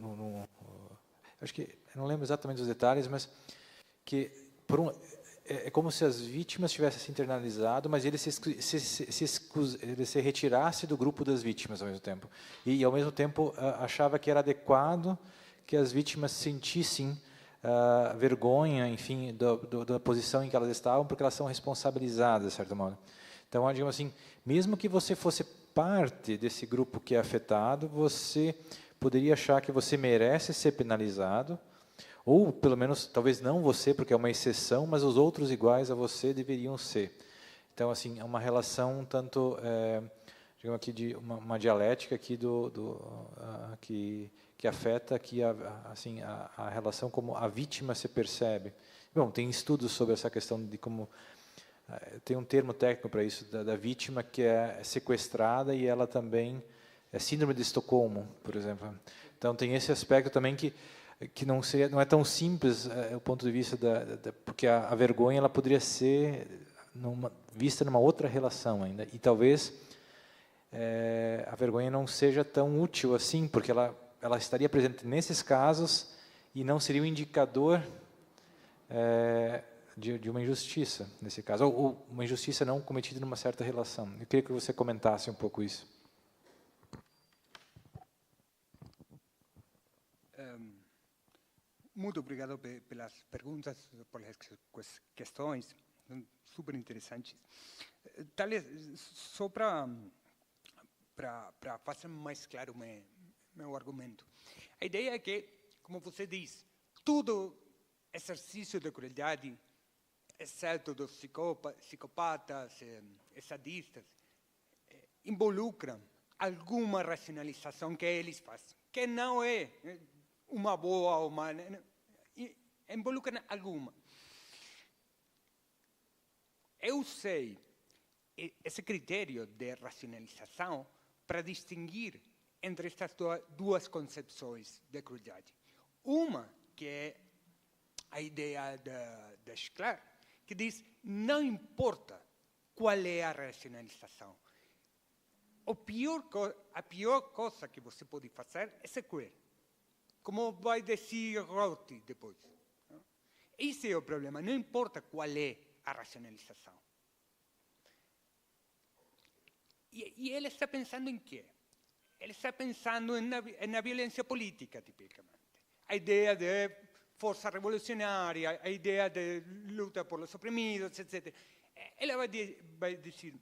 acho que eu não lembro exatamente os detalhes, mas que é como se as vítimas tivessem se internalizado, mas ele ele se retirasse do grupo das vítimas ao mesmo tempo. E, ao mesmo tempo, achava que era adequado que as vítimas sentissem vergonha, enfim, da posição em que elas estavam, porque elas são responsabilizadas, de certo modo. Então, digamos assim, mesmo que você fosse parte desse grupo que é afetado, você poderia achar que você merece ser penalizado, ou, pelo menos, talvez não você, porque é uma exceção, mas os outros iguais a você deveriam ser. Então, assim, é uma relação tanto, digamos aqui, de uma dialética aqui que afeta aqui a relação como a vítima se percebe. Bom, tem estudos sobre essa questão de como tem um termo técnico para isso da vítima que é sequestrada e ela também é síndrome de Estocolmo, por exemplo. Então tem esse aspecto também que não é tão simples o ponto de vista porque a vergonha ela poderia ser vista numa outra relação ainda e talvez a vergonha não seja tão útil assim porque ela estaria presente nesses casos e não seria um indicador de uma injustiça nesse caso ou uma injustiça não cometida numa certa relação. Eu queria que você comentasse um pouco isso. Muito obrigado pelas perguntas, pelas questões, são super interessantes. Talvez, só para fazer mais claro meu argumento. A ideia é que, como você diz, todo exercício de crueldade, exceto dos psicopatas e sadistas, involucra alguma racionalização que eles fazem, que não é uma boa ou uma... involucra alguma. Eu usei esse critério de racionalização para distinguir entre estas duas concepções de crueldade. Uma, que é a ideia de Schiller, que diz, não importa qual é a racionalização. A pior coisa que você pode fazer é ser cruel. Como vai dizer Rorty depois. Esse é o problema, não importa qual é a racionalização. E ele está pensando em quê? Ele está pensando na violência política, tipicamente. A ideia de força revolucionária, a ideia de luta por os oprimidos, etc. Ele vai dizer,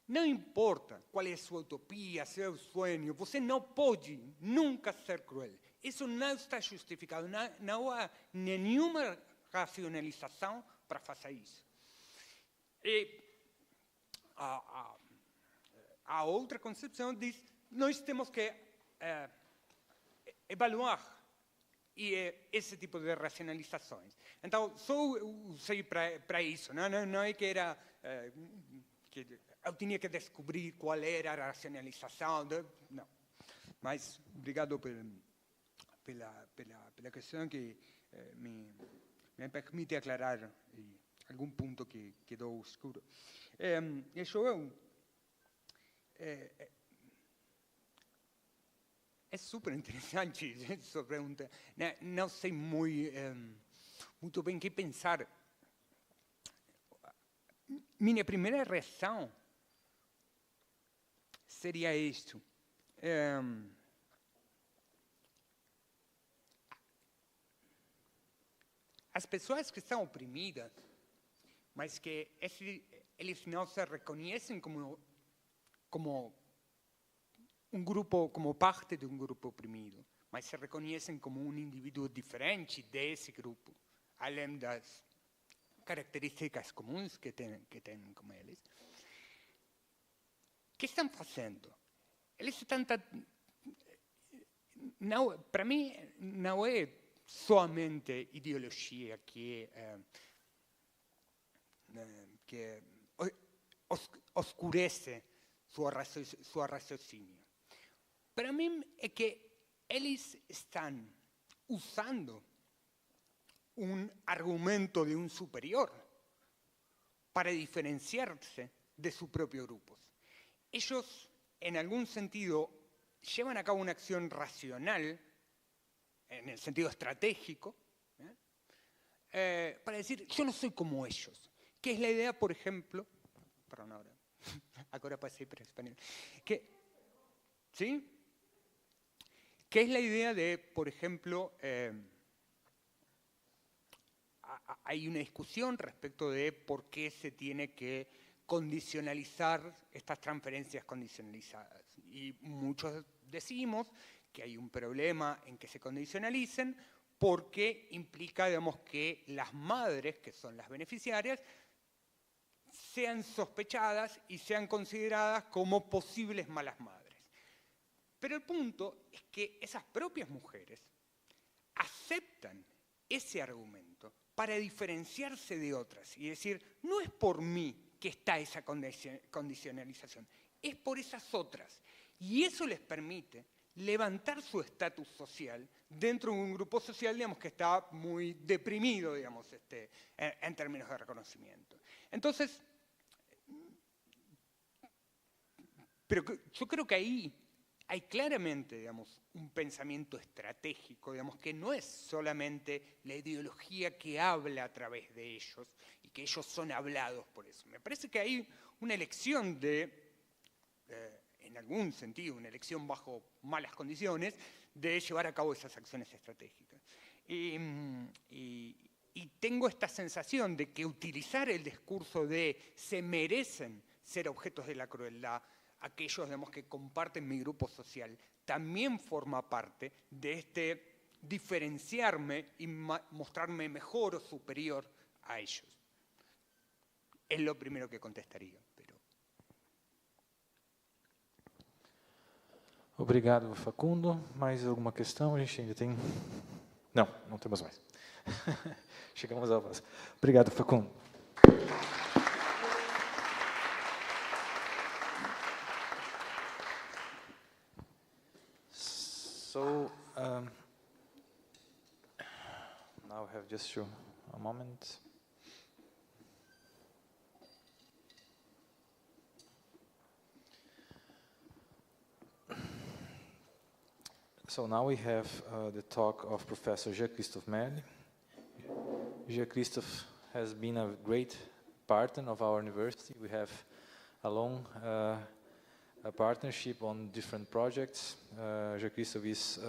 não importa qual é a sua utopia, seu sonho, você não pode nunca ser cruel. Isso não está justificado, não há nenhuma racionalização para fazer isso. E a outra concepção diz, nós temos que evaluar esse tipo de racionalizações. Então, só usei para isso, não é que era... que eu tinha que descobrir qual era a racionalização. Não. Mas obrigado pela questão que me permite aclarar algum ponto que quedou escuro. Isso é super interessante essa pergunta. Não sei muito muito bem o que pensar. Minha primeira reação seria isto. As pessoas que estão oprimidas, mas que eles não se reconhecem como um grupo, como parte de um grupo oprimido, mas se reconhecem como um indivíduo diferente desse grupo, além das características comuns que têm com eles. O que estão fazendo? Eles estão... Não, para mim, não é somente ideologia que oscurece seu raciocínio. Para mim é que eles estão usando um argumento de um superior para diferenciar-se de seu próprio grupo. Eles, em algum sentido, llevan a cabo una acción racional, en el sentido estratégico, para decir, yo no soy como ellos. Que es la idea, por ejemplo, perdón, ahora pasé para español, ¿sí? Que es la idea de, por ejemplo, hay una discusión respecto de por qué se tiene que condicionalizar estas transferencias condicionalizadas. Y muchos decimos que hay un problema en que se condicionalicen porque implica, digamos, que las madres, que son las beneficiarias, sean sospechadas y sean consideradas como posibles malas madres. Pero el punto es que esas propias mujeres aceptan ese argumento para diferenciarse de otras y decir, no es por mí que está esa condicionalización, es por esas otras. Y eso les permite levantar su estatus social dentro de un grupo social, digamos, que está muy deprimido, digamos, en términos de reconocimiento. Entonces, pero yo creo que ahí hay claramente, digamos, un pensamiento estratégico, digamos, que no es solamente la ideología que habla a través de ellos y que ellos son hablados por eso. Me parece que hay una elección en algún sentido, una elección bajo malas condiciones, de llevar a cabo esas acciones estratégicas. Y tengo esta sensación de que utilizar el discurso de se merecen ser objetos de la crueldad, aquellos, digamos, que comparten mi grupo social, también forma parte de diferenciarme y mostrarme mejor o superior a ellos. Es lo primero que contestaría. Obrigado, Facundo. Mais alguma questão? A gente ainda tem... Não temos mais. Chegamos ao próximo. Obrigado, Facundo. So, now I have just a moment. So now we have the talk of Professor Jean-Christophe Merle. Jean-Christophe has been a great partner of our university. We have a long a partnership on different projects. Jean-Christophe is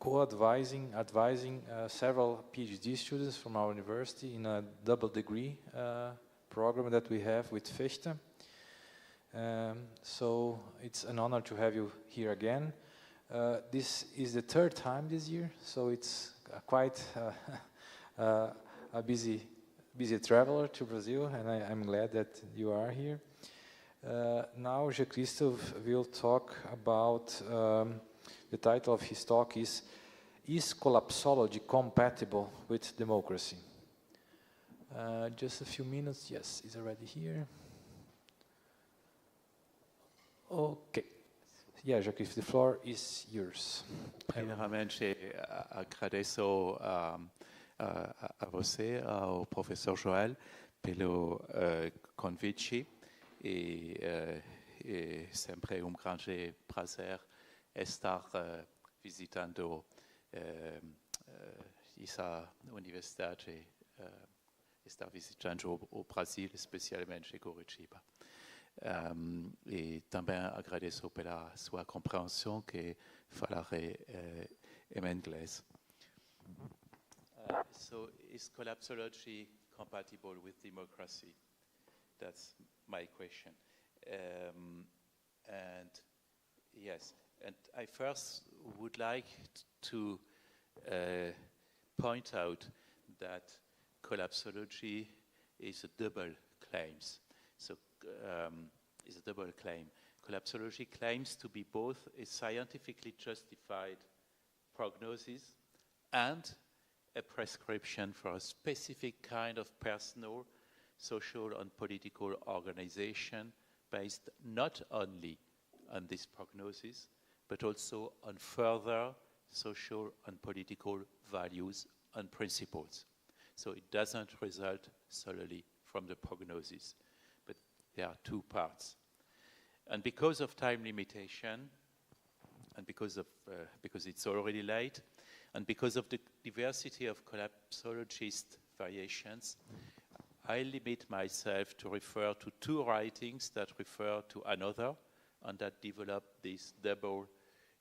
advising several PhD students from our university in a double degree program that we have with Vechta. So it's an honor to have you here again. This is the third time this year, so it's quite a busy traveler to Brazil, and I'm glad that you are here. Now Jean-Christophe will talk about, the title of his talk is collapsology compatible with democracy? Just a few minutes, yes, he's already here. Okay. Yeah, Jean-Christophe, the floor is yours. Primeiramente, agradeço a você, ao professor Joel, pelo convite e é sempre grande prazer estar visitando essa universidade está visitando o Brasil, especialmente Curitiba. E também agradeço pela sua compreensão, que falarei em inglês. So, is collapsology compatible with democracy? That's my question. And yes, and I first would like to point out that collapsology is a double claims. So, is a double claim. Collapsology claims to be both a scientifically justified prognosis and a prescription for a specific kind of personal, social, and political organization based not only on this prognosis, but also on further social and political values and principles. So it doesn't result solely from the prognosis, but there are two parts. And because of time limitation, and because it's already late, and because of the diversity of collapsologist variations, I limit myself to refer to two writings that refer to another and that develop this double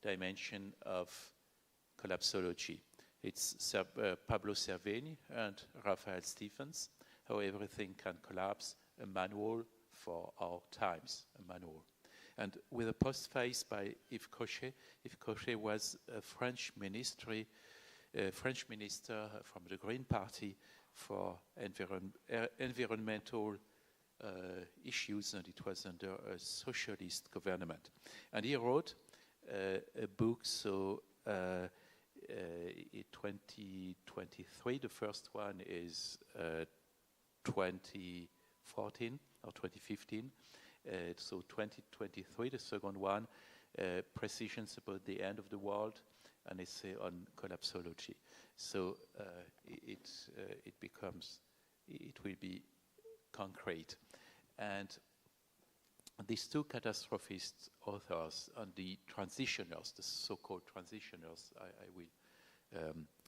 dimension of collapsology. It's Pablo Cervini and Raphael Stephens, How Everything Can Collapse, a manual for our times, a manual. And with a postface by Yves Cochet. Yves Cochet was a French minister from the Green Party for environmental issues, and it was under a socialist government. And he wrote a book, so in 2023, the first one is 2014 or 2015. So 2023, the second one, Precisions About the End of the World, an essay on collapsology. So it will be concrete. And these two catastrophist authors and the transitioners, the so-called transitioners, I will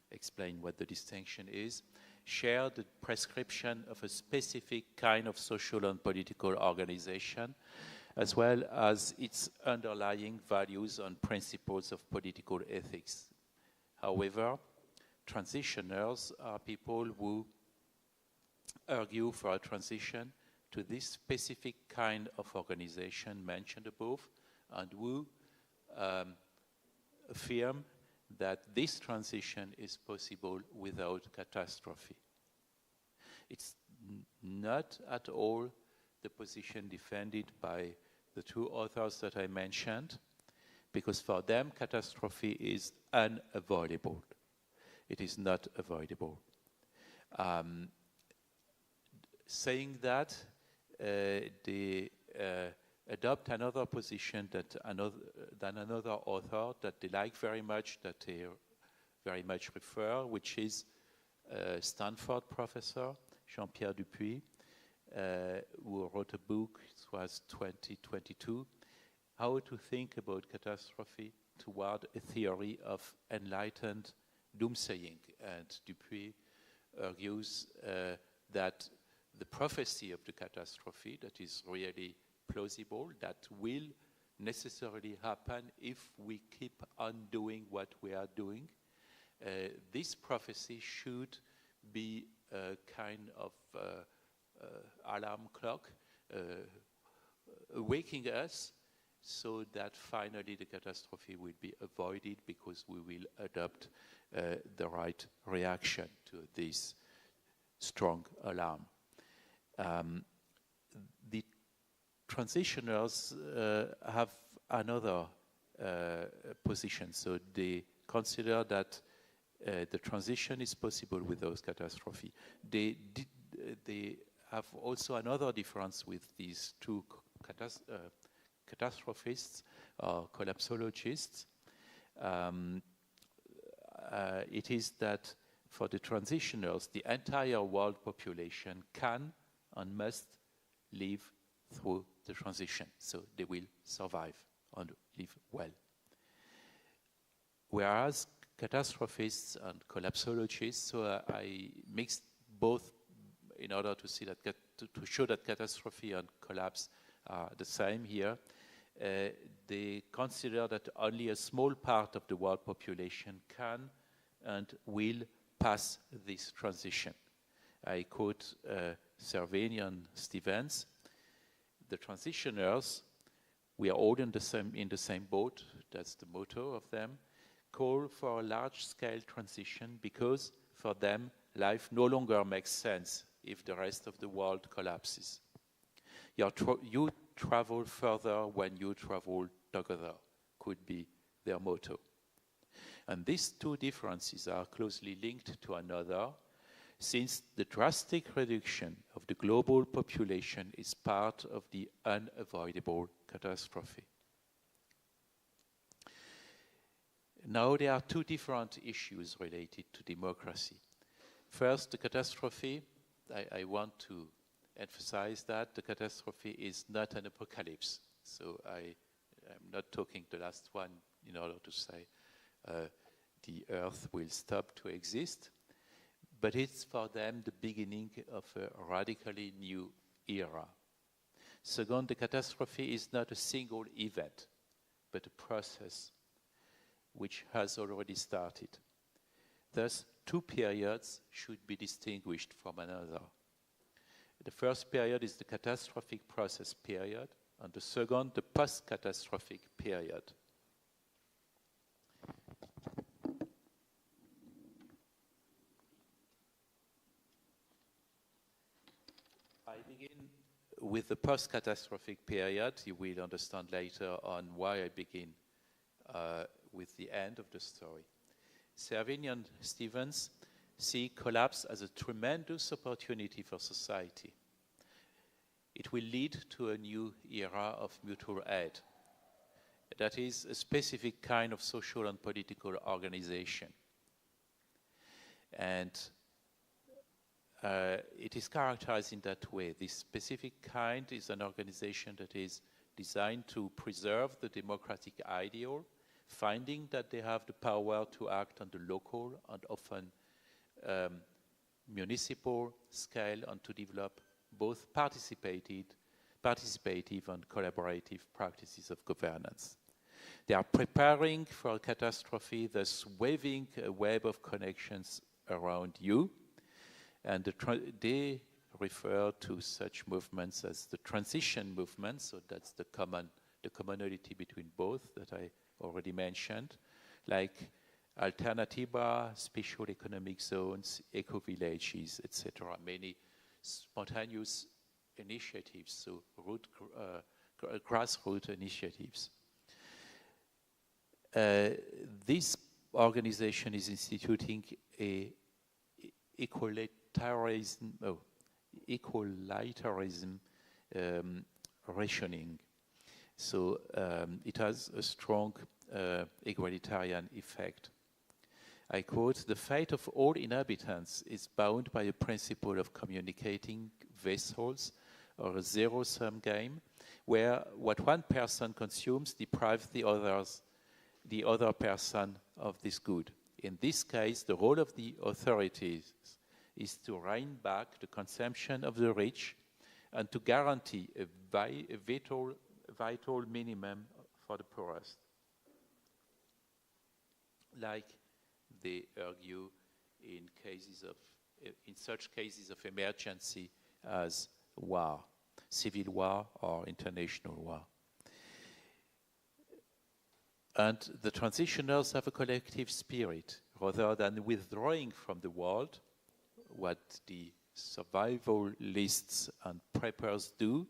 explain what the distinction is, share the prescription of a specific kind of social and political organization, as well as its underlying values and principles of political ethics. However, transitioners are people who argue for a transition to this specific kind of organization mentioned above, and who affirm that this transition is possible without catastrophe. It's not at all the position defended by the two authors that I mentioned, because for them catastrophe is unavoidable. It is not avoidable. Saying that, they adopt another position than another author that they like very much, that they very much prefer, which is Stanford professor Jean-Pierre Dupuis, who wrote a book, it was 2022, How to Think About Catastrophe Toward a Theory of Enlightened Doomsaying. And Dupuis argues that the prophecy of the catastrophe that is really plausible, that will necessarily happen if we keep on doing what we are doing, this prophecy should be a kind of alarm clock waking us, so that finally the catastrophe will be avoided, because we will adopt the right reaction to this strong alarm. The transitioners have another position, so they consider that the transition is possible without catastrophe. They have also another difference with these two catastrophists or collapsologists. It is that for the transitioners, the entire world population can and must live through the transition, so they will survive and live well. Whereas catastrophists and collapsologists, so I mixed both in order to see that to show that catastrophe and collapse are the same here. They consider that only a small part of the world population can and will pass this transition. I quote Cerveni and Stevens: "The transitioners, we are all in the same boat," that's the motto of them, "call for a large-scale transition because for them life no longer makes sense if the rest of the world collapses. You travel further when you travel together," could be their motto. And these two differences are closely linked to another, since the drastic reduction of the global population is part of the unavoidable catastrophe. Now there are two different issues related to democracy. First, the catastrophe. I want to emphasize that the catastrophe is not an apocalypse. So I'm not talking the last one in order to say the earth will stop to exist, but it's for them the beginning of a radically new era. Second, the catastrophe is not a single event, but a process which has already started. Thus, two periods should be distinguished from another. The first period is the catastrophic process period, and the second, the post-catastrophic period. I begin with the post-catastrophic period. You will understand later on why I begin with the end of the story. Cerveni and Stevens see collapse as a tremendous opportunity for society. It will lead to a new era of mutual aid. That is a specific kind of social and political organization. And it is characterized in that way. This specific kind is an organization that is designed to preserve the democratic ideal, finding that they have the power to act on the local and often municipal scale and to develop both participative and collaborative practices of governance. They are preparing for a catastrophe, thus weaving a web of connections around you, and they refer to such movements as the transition movement, so that's the commonality between both that I already mentioned, like Alternativa, special economic zones, eco-villages, etc. Many spontaneous initiatives, so grassroots initiatives. This organization is instituting a equalitarianism rationing. So it has a strong egalitarian effect. I quote, "The fate of all inhabitants is bound by a principle of communicating vessels or a zero-sum game, where what one person consumes deprives the other person of this good. In this case, the role of the authorities is to rein back the consumption of the rich and to guarantee a vital minimum for the poorest." Like they argue in such cases of emergency as war, civil war or international war. And the transitioners have a collective spirit. Rather than withdrawing from the world, what the survivalists and preppers do,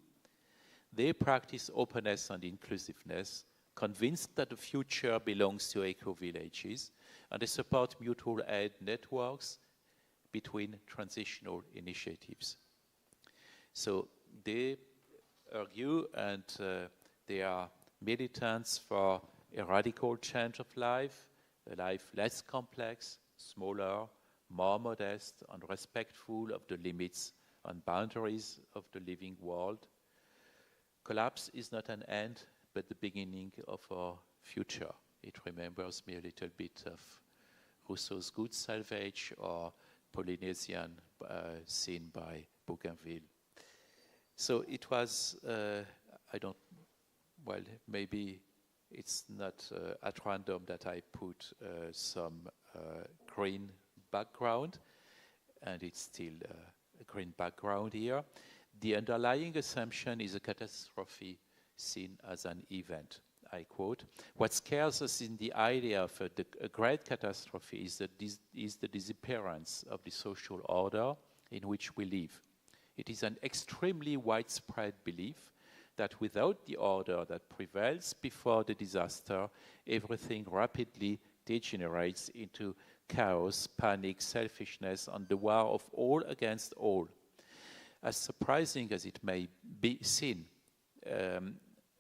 they practice openness and inclusiveness, convinced that the future belongs to eco-villages, and they support mutual aid networks between transitional initiatives. So they argue, and they are militants for a radical change of life, a life less complex, smaller, more modest, and respectful of the limits and boundaries of the living world. Collapse is not an end, but the beginning of our future. It remembers me a little bit of Rousseau's Good Salvage or Polynesian scene by Bougainville. So it was, maybe it's not at random that I put some green background, and it's still a green background here. The underlying assumption is a catastrophe seen as an event. I quote, "What scares us in the idea of a great catastrophe is the disappearance of the social order in which we live. It is an extremely widespread belief that without the order that prevails before the disaster, everything rapidly degenerates into chaos, panic, selfishness, and the war of all against all. As surprising as it may be seen,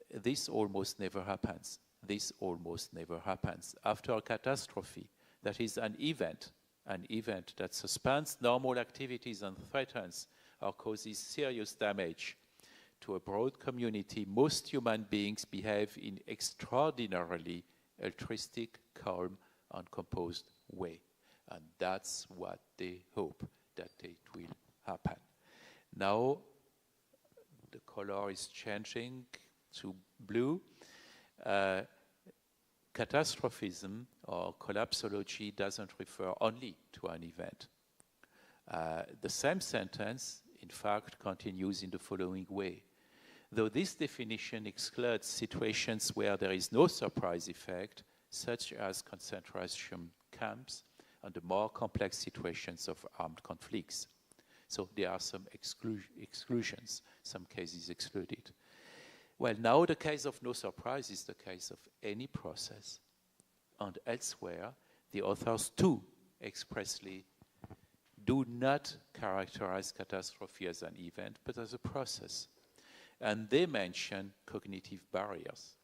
this almost never happens. This almost never happens. After a catastrophe, that is an event that suspends normal activities and threatens or causes serious damage to a broad community, most human beings behave in extraordinarily altruistic, calm, and composed way. And that's what they hope, that it will happen. Now, the color is changing to blue. Catastrophism or collapsology doesn't refer only to an event. The same sentence, in fact, continues in the following way. Though this definition excludes situations where there is no surprise effect, such as concentration camps and the more complex situations of armed conflicts. So there are some exclusions, some cases excluded. Well, now the case of no surprise is the case of any process. And elsewhere, the authors too expressly do not characterize catastrophe as an event, but as a process. And they mention cognitive barriers.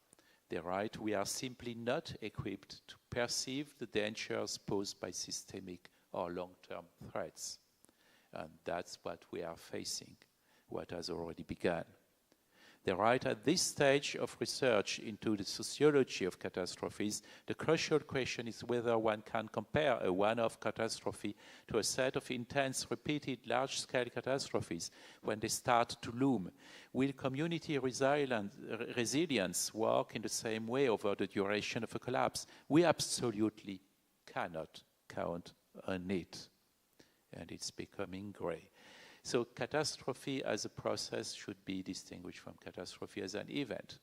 They write, we are simply not equipped to perceive the dangers posed by systemic or long-term threats. And that's what we are facing, what has already begun. They write, at this stage of research into the sociology of catastrophes, the crucial question is whether one can compare a one-off catastrophe to a set of intense, repeated, large-scale catastrophes when they start to loom. Will community resilience work in the same way over the duration of a collapse? We absolutely cannot count on it. And it's becoming gray. So catastrophe as a process should be distinguished from catastrophe as an event.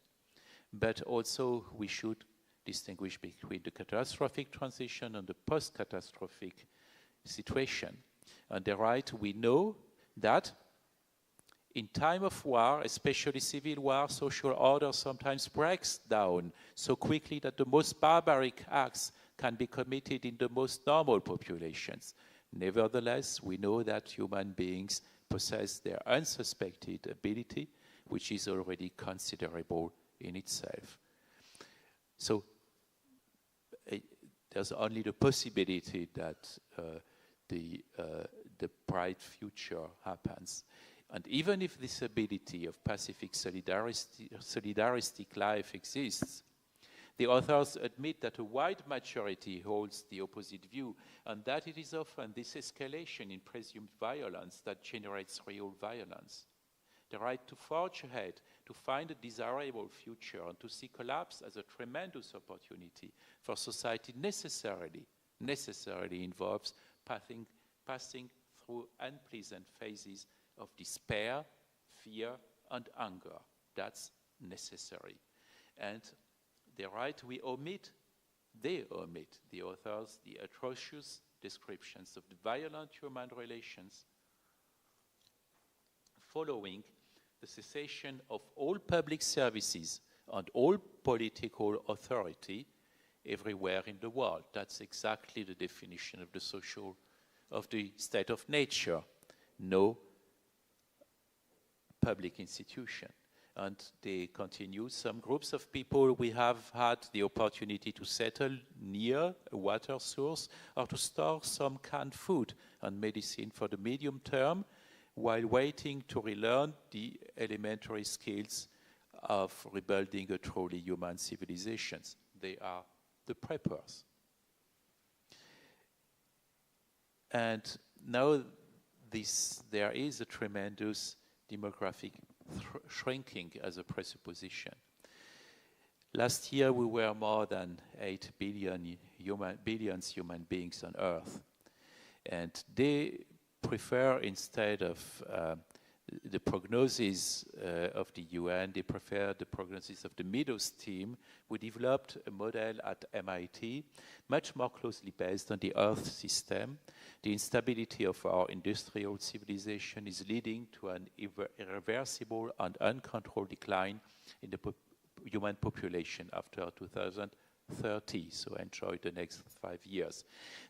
But also we should distinguish between the catastrophic transition and the post-catastrophic situation. On the right, we know that in time of war, especially civil war, social order sometimes breaks down so quickly that the most barbaric acts can be committed in the most normal populations. Nevertheless, we know that human beings possess their unsuspected ability, which is already considerable in itself. So there's only the possibility that the bright future happens. And even if this ability of pacific solidaristic life exists, the authors admit that a wide majority holds the opposite view, and that it is often this escalation in presumed violence that generates real violence. The right to forge ahead, to find a desirable future, and to see collapse as a tremendous opportunity for society necessarily involves passing through unpleasant phases of despair, fear, and anger. That's necessary. And they write, they omit, the authors, the atrocious descriptions of the violent human relations following the cessation of all public services and all political authority everywhere in the world. That's exactly the definition of the state of nature. No public institution. And they continue, some groups of people we have had the opportunity to settle near a water source or to store some canned food and medicine for the medium term while waiting to relearn the elementary skills of rebuilding a truly human civilization. They are the preppers. And now there is a tremendous demographic shrinking as a presupposition. Last year we were more than 8 billion human beings on Earth. And they prefer, instead of the prognosis of the UN, they prefer the prognosis of the Meadows team. We developed a model at MIT, much more closely based on the Earth system. The instability of our industrial civilization is leading to an irreversible and uncontrolled decline in the human population after 2030, so enjoy the next 5 years.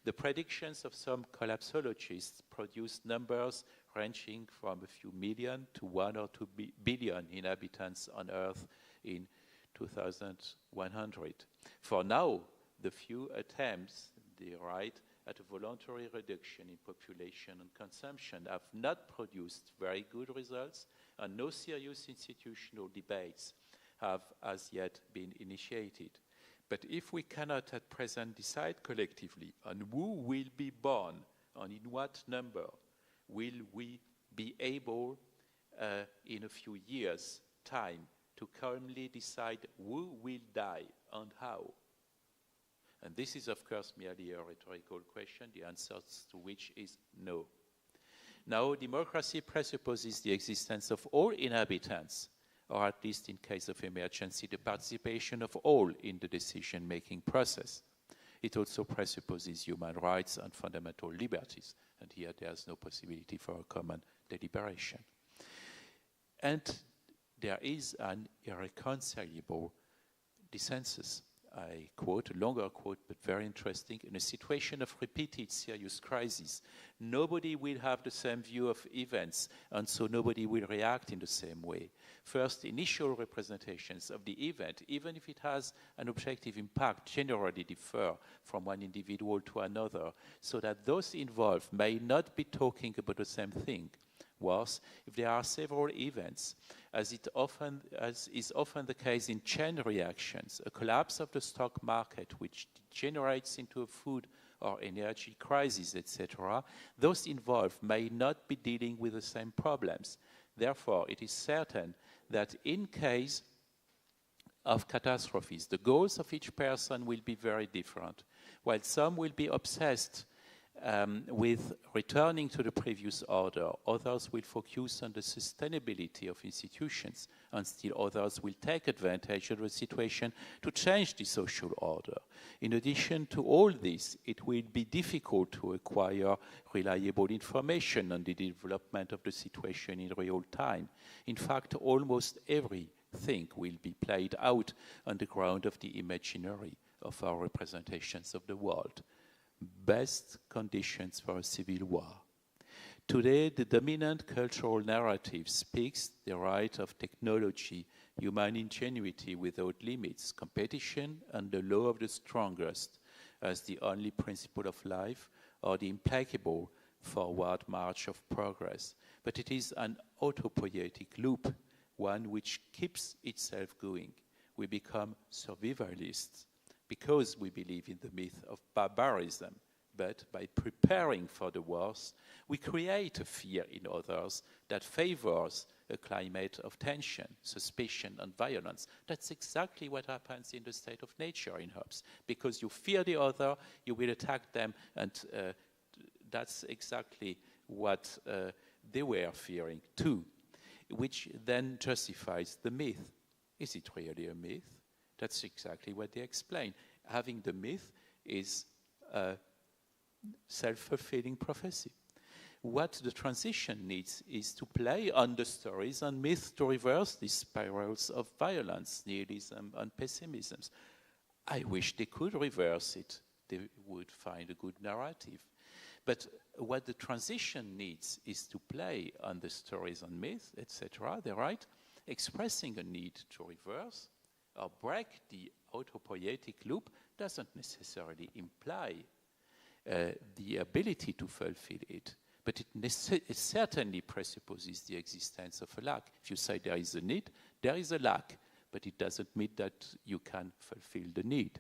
The predictions of some collapsologists produce numbers ranging from a few million to 1 or 2 billion inhabitants on Earth in 2100. For now, the few attempts, they write, at a voluntary reduction in population and consumption have not produced very good results, and no serious institutional debates have as yet been initiated. But if we cannot at present decide collectively on who will be born and in what number, will we be able in a few years' time to calmly decide who will die and how? And this is, of course, merely a rhetorical question, the answer to which is no. Now, democracy presupposes the existence of all inhabitants, or at least in case of emergency, the participation of all in the decision-making process. It also presupposes human rights and fundamental liberties, and here there's no possibility for a common deliberation. And there is an irreconcilable dissensus. I quote, a longer quote, but very interesting. In a situation of repeated serious crises, nobody will have the same view of events, and so nobody will react in the same way. First, initial representations of the event, even if it has an objective impact, generally differ from one individual to another, so that those involved may not be talking about the same thing. Worse, if there are several events, as is often the case in chain reactions, a collapse of the stock market which degenerates into a food or energy crisis, etc., those involved may not be dealing with the same problems. Therefore, it is certain that in case of catastrophes, the goals of each person will be very different. While some will be obsessed with returning to the previous order, others will focus on the sustainability of institutions, and still others will take advantage of the situation to change the social order. In addition to all this, it will be difficult to acquire reliable information on the development of the situation in real time. In fact, almost everything will be played out on the ground of the imaginary of our representations of the world. Best conditions for a civil war. Today, the dominant cultural narrative speaks the right of technology, human ingenuity without limits, competition, and the law of the strongest as the only principle of life, or the implacable forward march of progress. But it is an autopoietic loop, one which keeps itself going. We become survivalists because we believe in the myth of barbarism, but by preparing for the worst, we create a fear in others that favors a climate of tension, suspicion, and violence. That's exactly what happens in the state of nature in Hobbes. Because you fear the other, you will attack them, and that's exactly what they were fearing too, which then justifies the myth. Is it really a myth? That's exactly what they explain. Having the myth is a self-fulfilling prophecy. What the transition needs is to play on the stories and myths to reverse these spirals of violence, nihilism, and pessimism. I wish they could reverse it. They would find a good narrative. But what the transition needs is to play on the stories and myths, etc., they're right, expressing a need to reverse or break the autopoietic loop doesn't necessarily imply the ability to fulfill it, but it certainly presupposes the existence of a lack. If you say there is a need, there is a lack, but it doesn't mean that you can fulfill the need.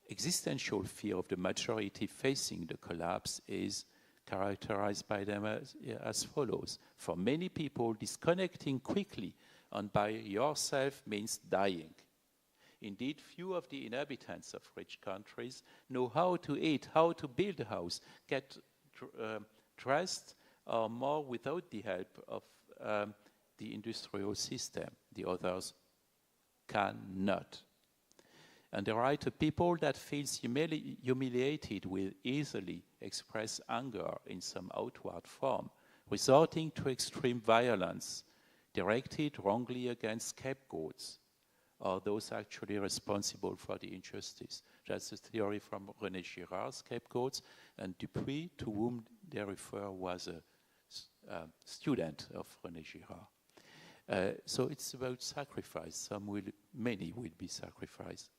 existential fear of the majority facing the collapse is characterized by them as follows. For many people, disconnecting quickly and by yourself means dying. Indeed, few of the inhabitants of rich countries know how to eat, how to build a house, get dressed, or more without the help of the industrial system. The others cannot. And the right of people that feels humiliated will easily express anger in some outward form, resorting to extreme violence directed wrongly against scapegoats or those actually responsible for the injustice. That's a theory from René Girard's scapegoats, and Dupuy, to whom they refer, was a student of René Girard. So it's about sacrifice. Many will be sacrificed.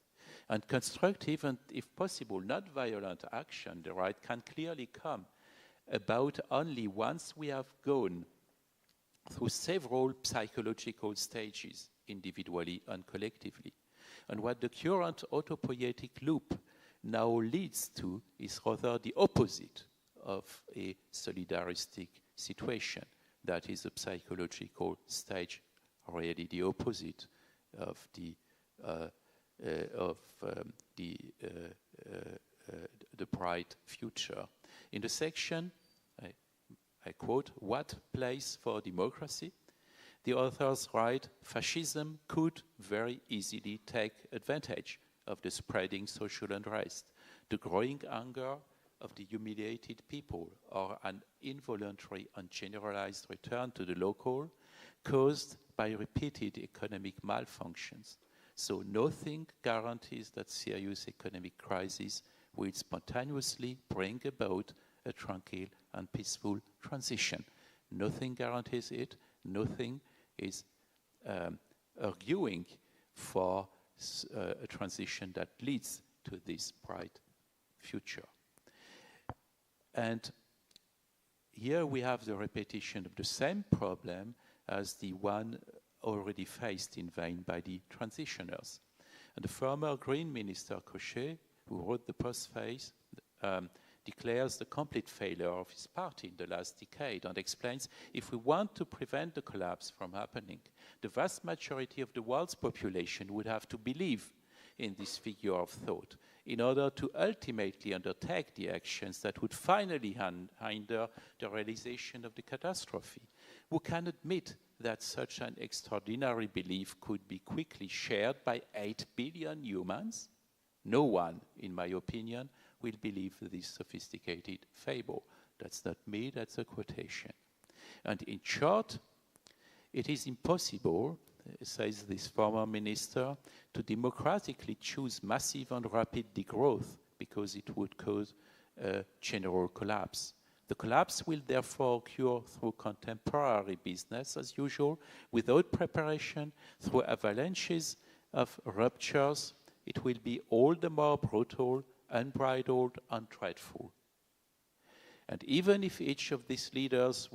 And constructive and, if possible, not violent action, the right can clearly come about only once we have gone through several psychological stages, individually and collectively. And what the current autopoietic loop now leads to is rather the opposite of a solidaristic situation. That is a psychological stage, really the opposite of the bright future. In the section, I quote, "What place for democracy?" The authors write, "Fascism could very easily take advantage of the spreading social unrest, the growing anger of the humiliated people, or an involuntary and generalized return to the local caused by repeated economic malfunctions. So nothing guarantees that serious economic crisis will spontaneously bring about a tranquil and peaceful transition. Nothing guarantees it. Nothing is arguing for a transition that leads to this bright future." And here we have the repetition of the same problem as the one already faced in vain by the transitioners. And the former Green Minister Cochet, who wrote the postface, declares the complete failure of his party in the last decade and explains, if we want to prevent the collapse from happening, the vast majority of the world's population would have to believe in this figure of thought in order to ultimately undertake the actions that would finally hinder the realization of the catastrophe. We can admit that such an extraordinary belief could be quickly shared by 8 billion humans? No one, in my opinion, will believe this sophisticated fable. That's not me, that's a quotation. And in short, it is impossible, says this former minister, to democratically choose massive and rapid degrowth because it would cause a general collapse. The collapse will therefore occur through contemporary business as usual, without preparation, through avalanches of ruptures. It will be all the more brutal, unbridled, and dreadful. And even if each of these leaders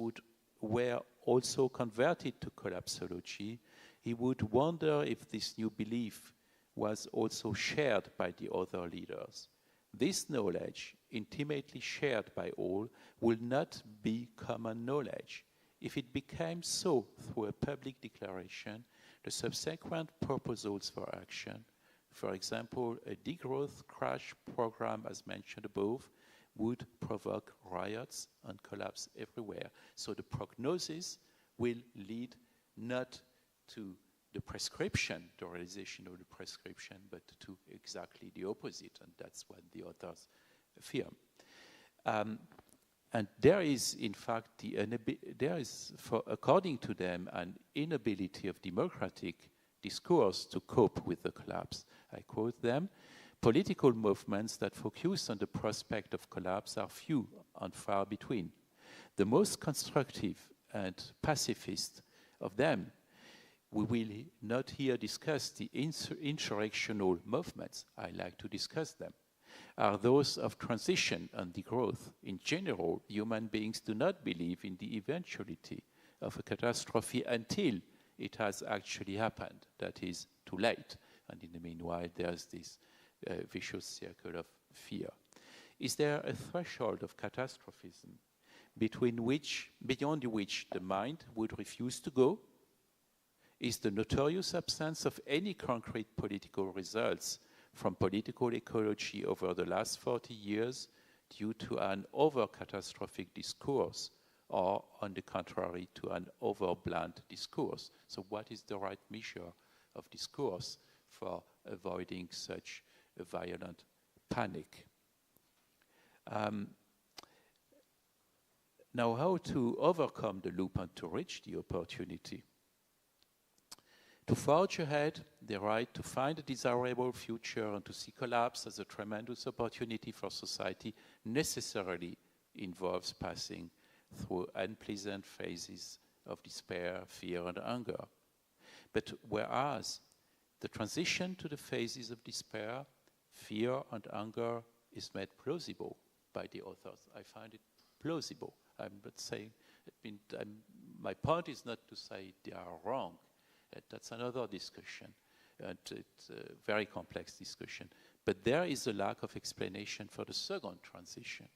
were also converted to collapsology, he would wonder if this new belief was also shared by the other leaders. This knowledge, intimately shared by all, will not be common knowledge. If it became so through a public declaration, the subsequent proposals for action, for example, a degrowth crash program as mentioned above, would provoke riots and collapse everywhere. So the prognosis will lead not to the prescription, the realization of the prescription, but to exactly the opposite, and that's what the authors fear. And there is, in fact, according to them, an inability of democratic discourse to cope with the collapse. I quote them, "Political movements that focus on the prospect of collapse are few and far between. The most constructive and pacifist of them, we will not here discuss the insurrectional movements, I like to discuss them, are those of transition and degrowth. In general, human beings do not believe in the eventuality of a catastrophe until it has actually happened. That is too late. And in the meanwhile, there's this vicious circle of fear. Is there a threshold of catastrophism beyond which the mind would refuse to go? Is the notorious absence of any concrete political results from political ecology over the last 40 years due to an over-catastrophic discourse, or on the contrary, to an over-blunt discourse? So what is the right measure of discourse for avoiding such a violent panic? Now, how to overcome the loop and to reach the opportunity? To forge ahead, the right to find a desirable future and to see collapse as a tremendous opportunity for society necessarily involves passing through unpleasant phases of despair, fear, and anger. But whereas the transition to the phases of despair, fear, and anger is made plausible by the authors, I find it plausible. I'm not saying, my point is not to say they are wrong. That's another discussion, and it's a very complex discussion. But there is a lack of explanation for the second transition.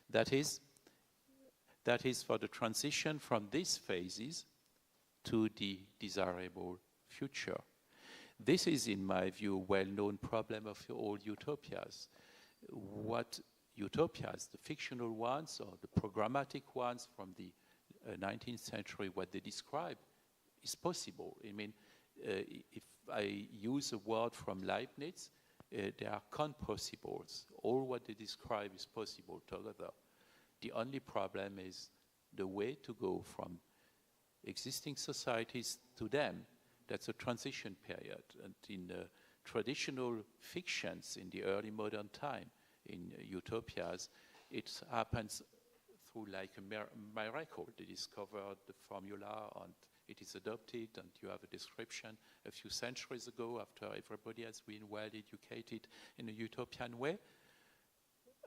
That is for the transition from these phases to the desirable future. This is, in my view, a well-known problem of all utopias. What utopias, the fictional ones or the programmatic ones from the 19th century, what they describe is possible. I mean, if I use a word from Leibniz, there are compossibles. All what they describe is possible together. The only problem is the way to go from existing societies to them. That's a transition period. And in traditional fictions in the early modern time, in utopias, it happens through like a miracle. They discover the formula and it is adopted, and you have a description a few centuries ago after everybody has been well educated in a utopian way.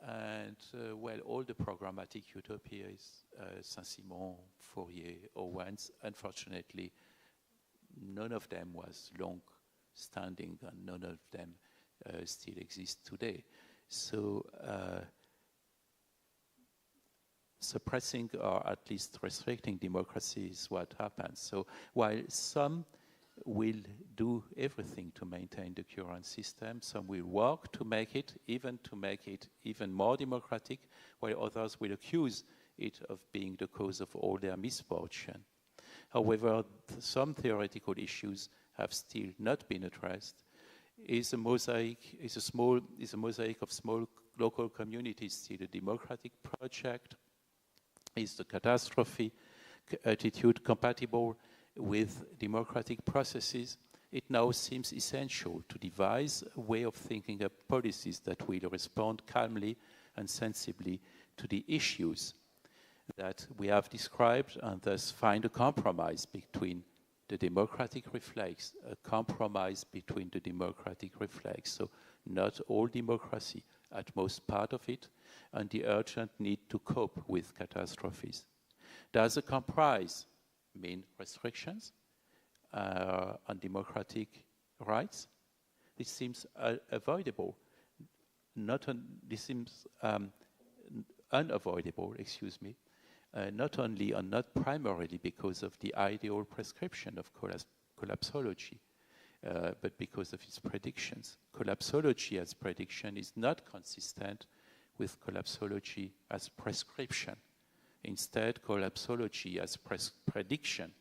And well, all the programmatic utopias, Saint-Simon, Fourier, Owens, unfortunately, none of them was long-standing, and none of them still exist today. So suppressing or at least restricting democracy is what happens. So while some will do everything to maintain the current system, some will work to make it even more democratic, while others will accuse it of being the cause of all their misfortune. However, some theoretical issues have still not been addressed. Is a mosaic of small local communities still a democratic project? Is the catastrophe attitude compatible with democratic processes? It now seems essential to devise a way of thinking up policies that will respond calmly and sensibly to the issues that we have described, and thus find a compromise between the democratic reflex, So not all democracy, at most part of it, and the urgent need to cope with catastrophes. Does a compromise mean restrictions on democratic rights? This seems avoidable. This seems unavoidable, not only and not primarily because of the ideal prescription of collapsology, but because of its predictions. Collapsology as prediction is not consistent with collapsology as prescription. Instead, collapsology as prediction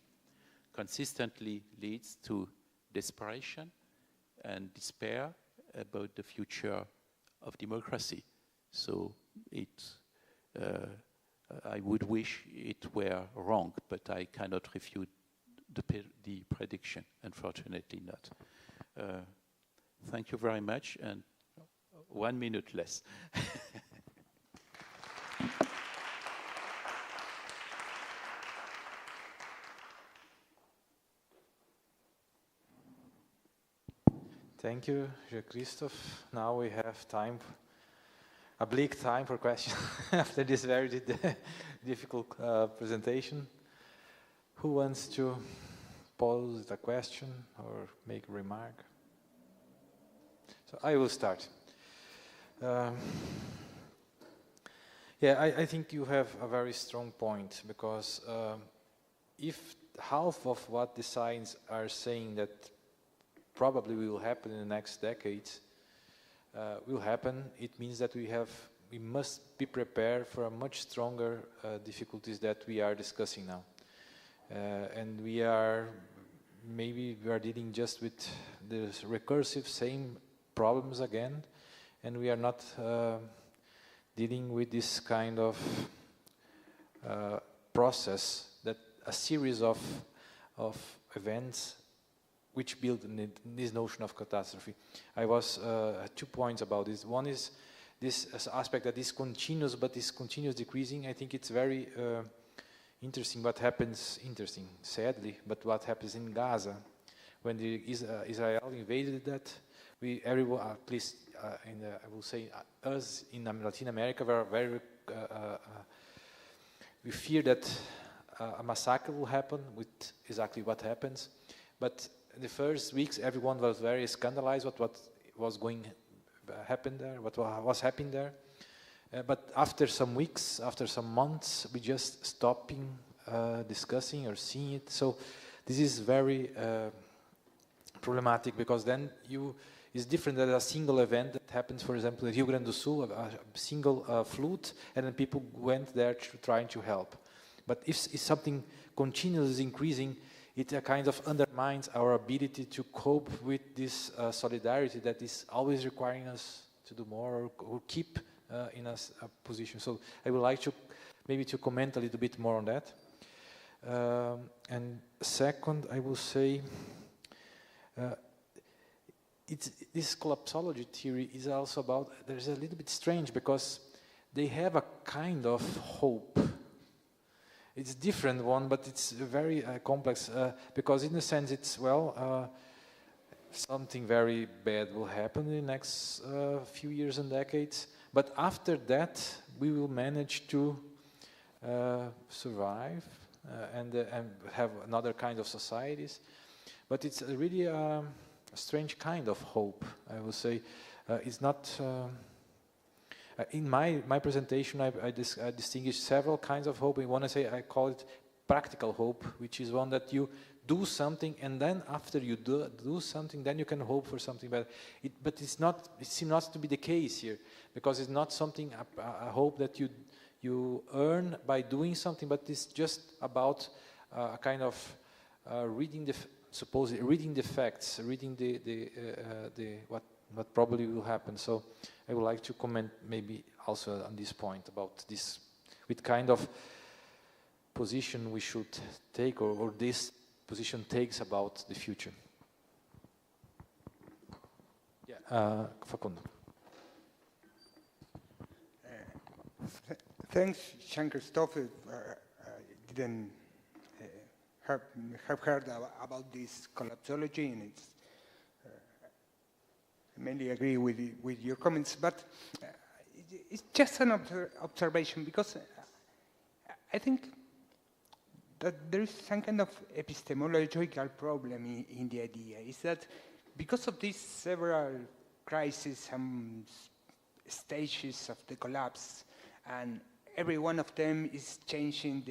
consistently leads to desperation and despair about the future of democracy. So I would wish it were wrong, but I cannot refute the prediction, unfortunately not. Thank you very much, and 1 minute less. Thank you, Jean-Christophe. Now we have time, a bleak time for questions after this very difficult presentation. Who wants to pose a question or make a remark? So I will start. Yeah, I think you have a very strong point, because if half of what the science are saying that probably will happen in the next decades will happen, it means that we must be prepared for a much stronger difficulties that we are discussing now. And we are dealing just with the recursive same problems again, and we are not dealing with this kind of process, that a series of events which build this notion of catastrophe. I was 2 points about this. One is this aspect that is continuous, but is continuous decreasing. I think it's very interesting what happens, sadly, but what happens in Gaza. When Israel invaded that, everyone, at least I will say us in Latin America, were very, we fear that a massacre will happen, with exactly what happens. But in the first weeks, everyone was very scandalized what was going happen there, what was happening there. But after some weeks, after some months, we just stopping discussing or seeing it. So this is very problematic, because then it's different than a single event that happens, for example, in Rio Grande do Sul, a single flood, and then people went there trying to help. But if something continues increasing, it kind of undermines our ability to cope with this solidarity that is always requiring us to do more or keep in a position. So I would like to maybe to comment a little bit more on that. And second, I will say this collapsology theory is also about, there's a little bit strange, because they have a kind of hope. It's a different one, but it's very complex, because in a sense it's, something very bad will happen in the next few years and decades, but after that we will manage to survive and have another kind of societies. But it's really a strange kind of hope, I will say. It's not... in my presentation, I distinguish several kinds of hope. I call it practical hope, which is one that you do something, and then after you do something, then you can hope for something better. But it's not. It seems not to be the case here, because it's not something a hope that you earn by doing something, but it's just about a kind of reading the facts, reading what probably will happen. So I would like to comment maybe also on this point about this, what kind of position we should take, or this position takes about the future. Yeah, Facundo. Thanks, Jean-Christophe. I didn't have heard about this collapsology, and it's I mainly agree with your comments, but it's just an observation, because I think that there is some kind of epistemological problem in the idea. Is that because of these several crises and stages of the collapse, and every one of them is changing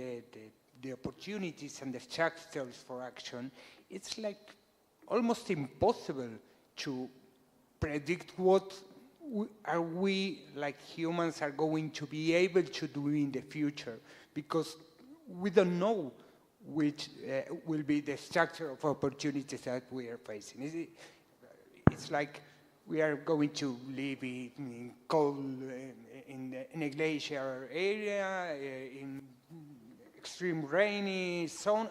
the opportunities and the structures for action, it's like almost impossible to predict what we like humans are going to be able to do in the future, because we don't know which will be the structure of opportunities that we are facing. It's like we are going to live in cold, in a glacier area, in extreme rainy zone.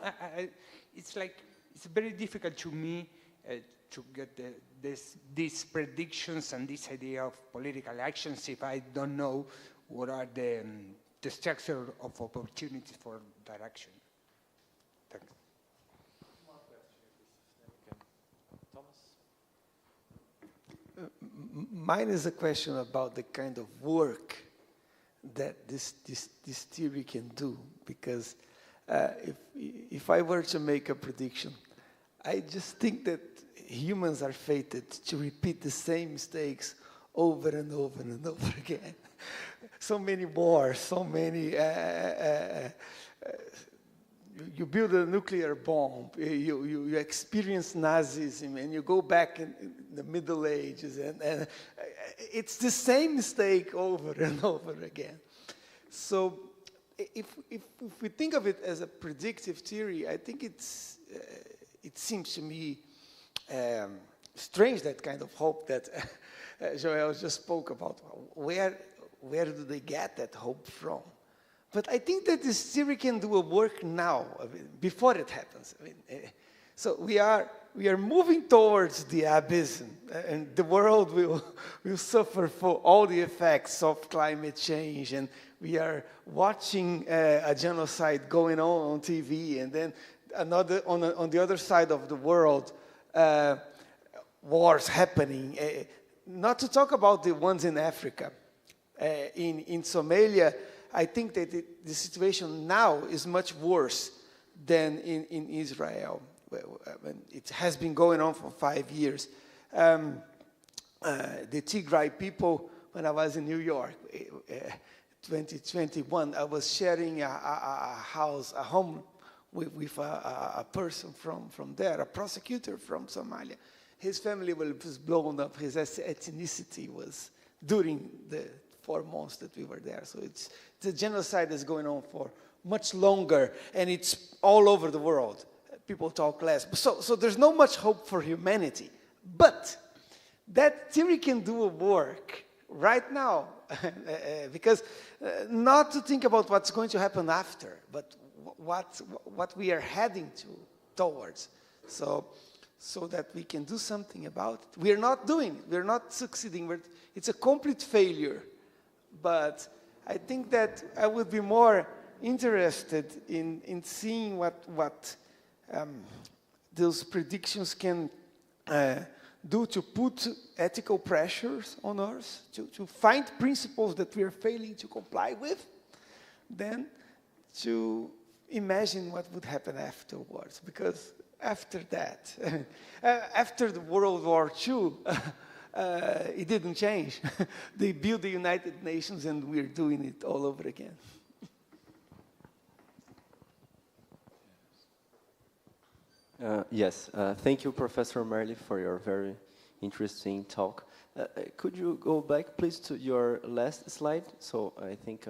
It's like, it's very difficult to me to get these predictions and this idea of political actions if I don't know what are the structure of opportunities for that action. Thanks. Mine is a question about the kind of work that this theory can do, because if I were to make a prediction, I just think that humans are fated to repeat the same mistakes over and over and over again. So many wars, so many... you build a nuclear bomb, you experience Nazism, and you go back in the Middle Ages, and it's the same mistake over and over again. So if we think of it as a predictive theory, I think it seems to me strange, that kind of hope that Joel just spoke about. Where do they get that hope from? But I think that this theory can do a work now, before it happens. So we are moving towards the abyss, and the world will suffer for all the effects of climate change, and we are watching a genocide going on TV, and then another on the other side of the world, wars happening. Not to talk about the ones in Africa. In Somalia, I think that the situation now is much worse than in Israel. It has been going on for 5 years. The Tigray people, when I was in New York, 2021, I was sharing a home with a person from there, a prosecutor from Somalia. His family was blown up. His ethnicity was during the 4 months that we were there. So the genocide is going on for much longer, and it's all over the world. People talk less. So there's not much hope for humanity. But that theory can do a work right now, because not to think about what's going to happen after, but what we are heading towards. So that we can do something about it. We are not doing it. We are not succeeding. It's a complete failure. But I think that I would be more interested in seeing what those predictions can do to put ethical pressures on us, to find principles that we are failing to comply with, than to imagine what would happen afterwards. Because after that, after the World War II, it didn't change. They built the United Nations, and we're doing it all over again. Yes, thank you, Professor Merle, for your very interesting talk. Could you go back, please, to your last slide? So I think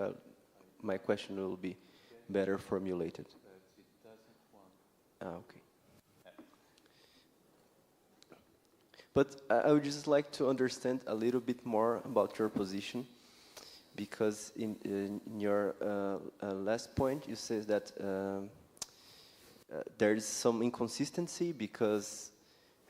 my question will be better formulated. Okay. But I would just like to understand a little bit more about your position, because in your last point, you said that there is some inconsistency, because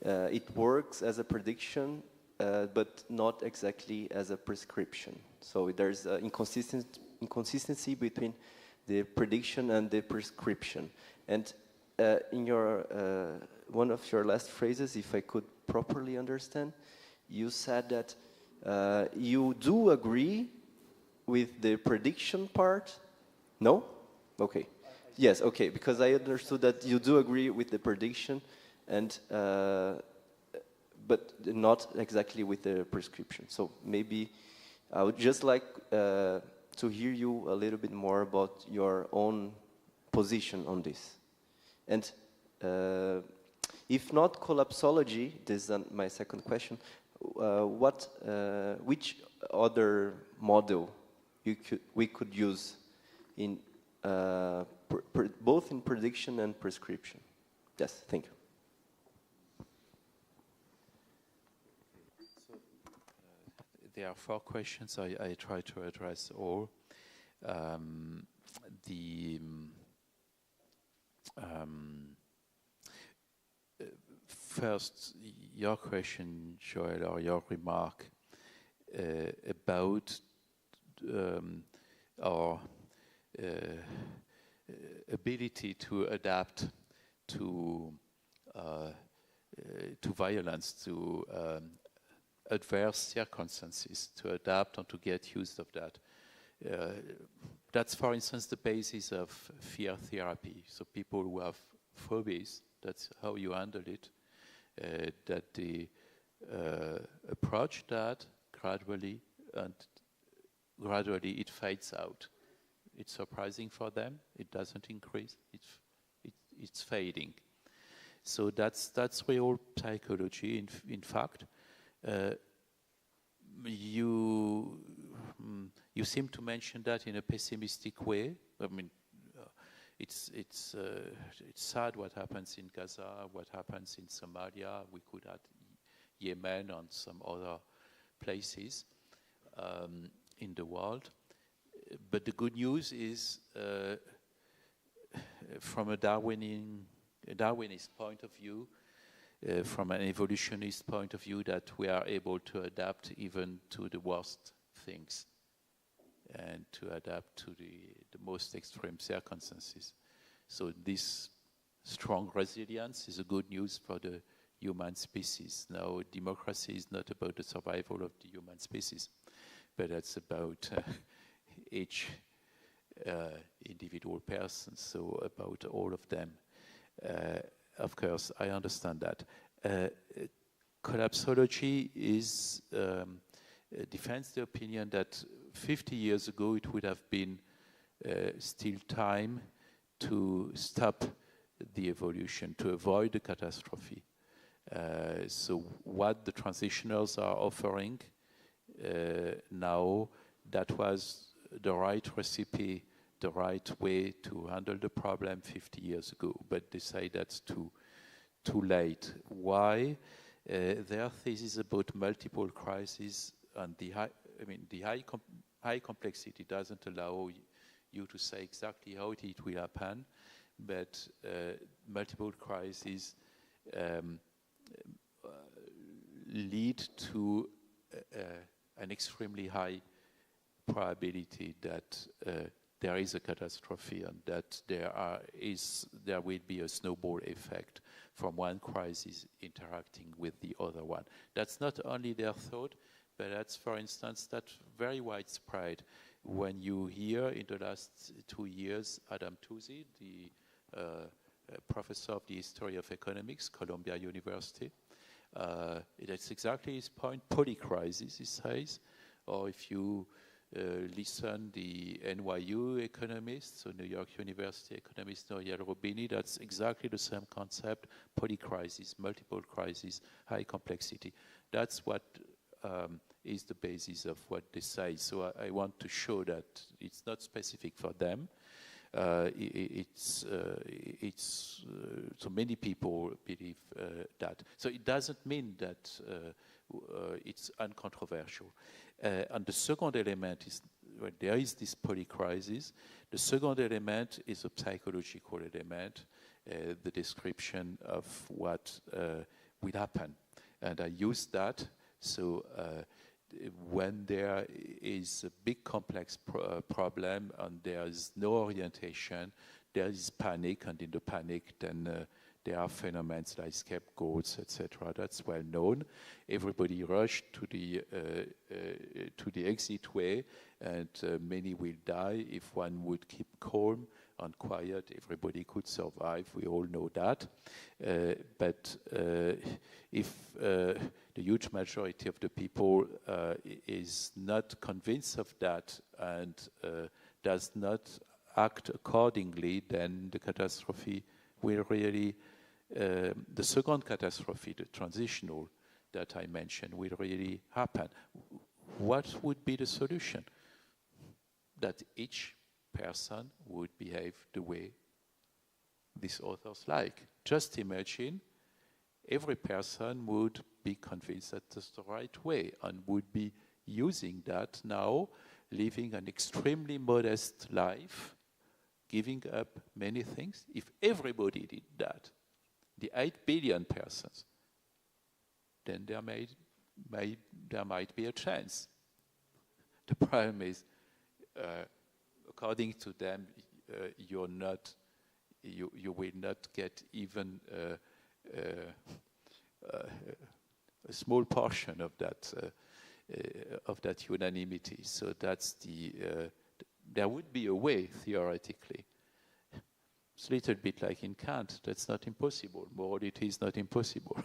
it works as a prediction, but not exactly as a prescription. So there's inconsistency between the prediction and the prescription. And in your one of your last phrases, if I could properly understand, you said that you do agree with the prediction part? No? Okay. Yes, okay, because I understood that you do agree with the prediction, and but not exactly with the prescription. So maybe I would just like to hear you a little bit more about your own position on this. And if not collapsology, this is my second question, which other model we could use in both in prediction and prescription? Yes, thank you. So, there are 4 questions. I try to address all. First, your question, Joel, or your remark about our ability to adapt to violence, to adverse circumstances, to adapt and to get used of that. That's, for instance, the basis of fear therapy. So people who have phobias That's how you handle it. That they approach that gradually, and gradually it fades out. It's surprising for them. It doesn't increase. It's fading. So that's real psychology. In fact, you seem to mention that in a pessimistic way. I mean, it's sad what happens in Gaza, what happens in Somalia. We could add Yemen and some other places in the world. But the good news is, from a Darwinist point of view, from an evolutionist point of view, that we are able to adapt even to the worst things and to adapt to the most extreme circumstances. So this strong resilience is a good news for the human species. Now, democracy is not about the survival of the human species, but it's about each individual person, so about all of them. Of course, I understand that. Collapsology defends the opinion that 50 years ago it would have been still time to stop the evolution, to avoid the catastrophe. So what the transitionals are offering now, that was the right recipe, the right way to handle the problem 50 years ago, but they say that's too late. Why? Their thesis about multiple crises and the high complexity doesn't allow you to say exactly how it will happen, but multiple crises lead to an extremely high probability that there is a catastrophe and that there will be a snowball effect from one crisis interacting with the other one. That's not only their thought, but that's, for instance, that's very widespread. When you hear in the last 2 years, Adam Toozy, the professor of the history of economics, Columbia University, that's exactly his point, polycrisis, he says. Or if you listen the NYU economists, so New York University economist Nouriel Roubini, that's exactly the same concept, polycrisis, multiple crises, high complexity. That's what is the basis of what they say. So I want to show that it's not specific for them. So many people believe that. So it doesn't mean that it's uncontroversial. And the second element is, when there is this polycrisis, the second element is a psychological element, the description of what will happen. And I use that. So when there is a big complex problem and there is no orientation, there is panic, and in the panic then there are phenomena like scapegoats, etc. That's well known. Everybody rushed to the exit way, and many will die. If one would keep calm and quiet, everybody could survive. We all know that. But if the huge majority of the people is not convinced of that and does not act accordingly, then the catastrophe will really, the second catastrophe, the transitional that I mentioned, will really happen. What would be the solution? That each person would behave the way these authors like. Just imagine every person would be convinced that that's the right way and would be using that now, living an extremely modest life, giving up many things. If everybody did that, the 8 billion persons, then there might be a chance. The problem is, according to them, you will not get even a small portion of that unanimity. So that's there would be a way, theoretically, it's a little bit like in Kant, that's not impossible. Morality is not impossible.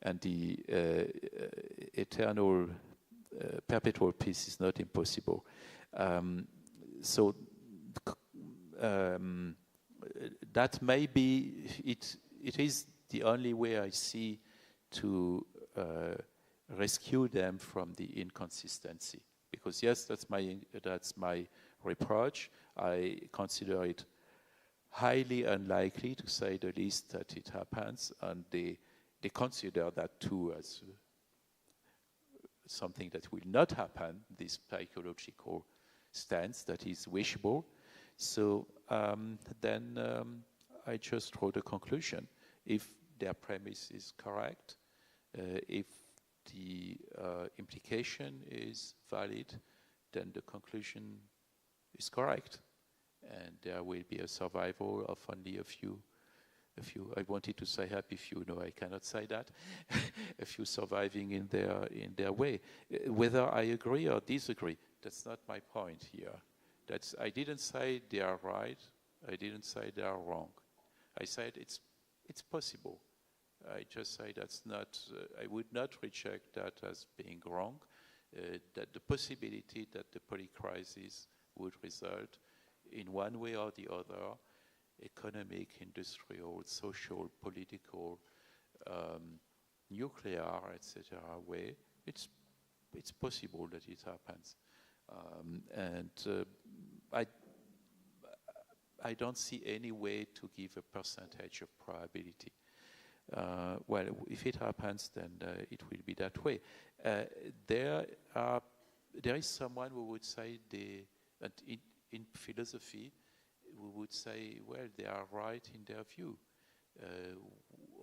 And the eternal, perpetual peace is not impossible. So that may be, it is the only way I see to rescue them from the inconsistency. Because yes, that's my reproach. I consider it highly unlikely, to say the least, that it happens, and they consider that too as something that will not happen, this psychological stance that is wishable. So then I just draw the conclusion. If their premise is correct, if the implication is valid, then the conclusion is correct. And there will be a survival of only a few, I wanted to say happy few, no, I cannot say that, a few surviving in their way. Whether I agree or disagree, that's not my point here. I didn't say they are right, I didn't say they are wrong. I said it's possible. I just say that's not, I would not reject that as being wrong, that the possibility that the polycrisis would result in one way or the other, economic, industrial, social, political, nuclear, etc. way, it's possible that it happens. I don't see any way to give a percentage of probability. Well, if it happens, then it will be that way. There is someone who would say in philosophy, we would say, well, they are right in their view.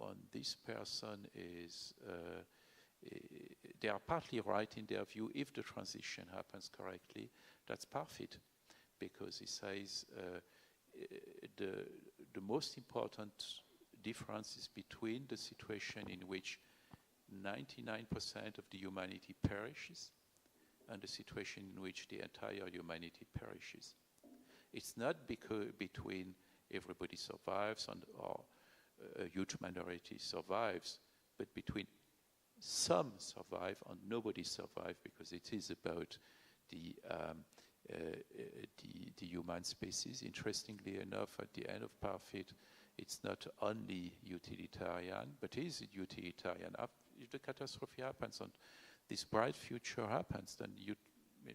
On this person is, they are partly right in their view. If the transition happens correctly, that's perfect, because he says the most important difference is between the situation in which 99% of the humanity perishes and the situation in which the entire humanity perishes. It's not between everybody survives or a huge minority survives, but between some survive and nobody survives, because it is about the human species. Interestingly enough, at the end of Parfit, it's not only utilitarian, but is it utilitarian? If the catastrophe happens and this bright future happens, then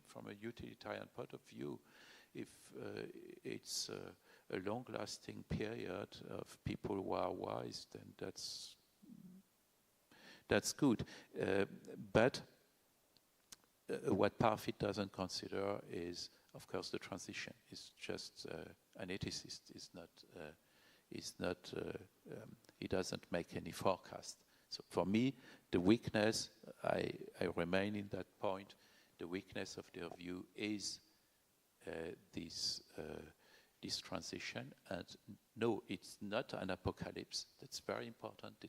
from a utilitarian point of view, if it's a long-lasting period of people who are wise, then that's good. But what Parfit doesn't consider is, of course, the transition. It's just an ethicist he doesn't make any forecast. So for me, the weakness, I remain in that point, the weakness of their view is this transition. And no, it's not an apocalypse. That's very important. They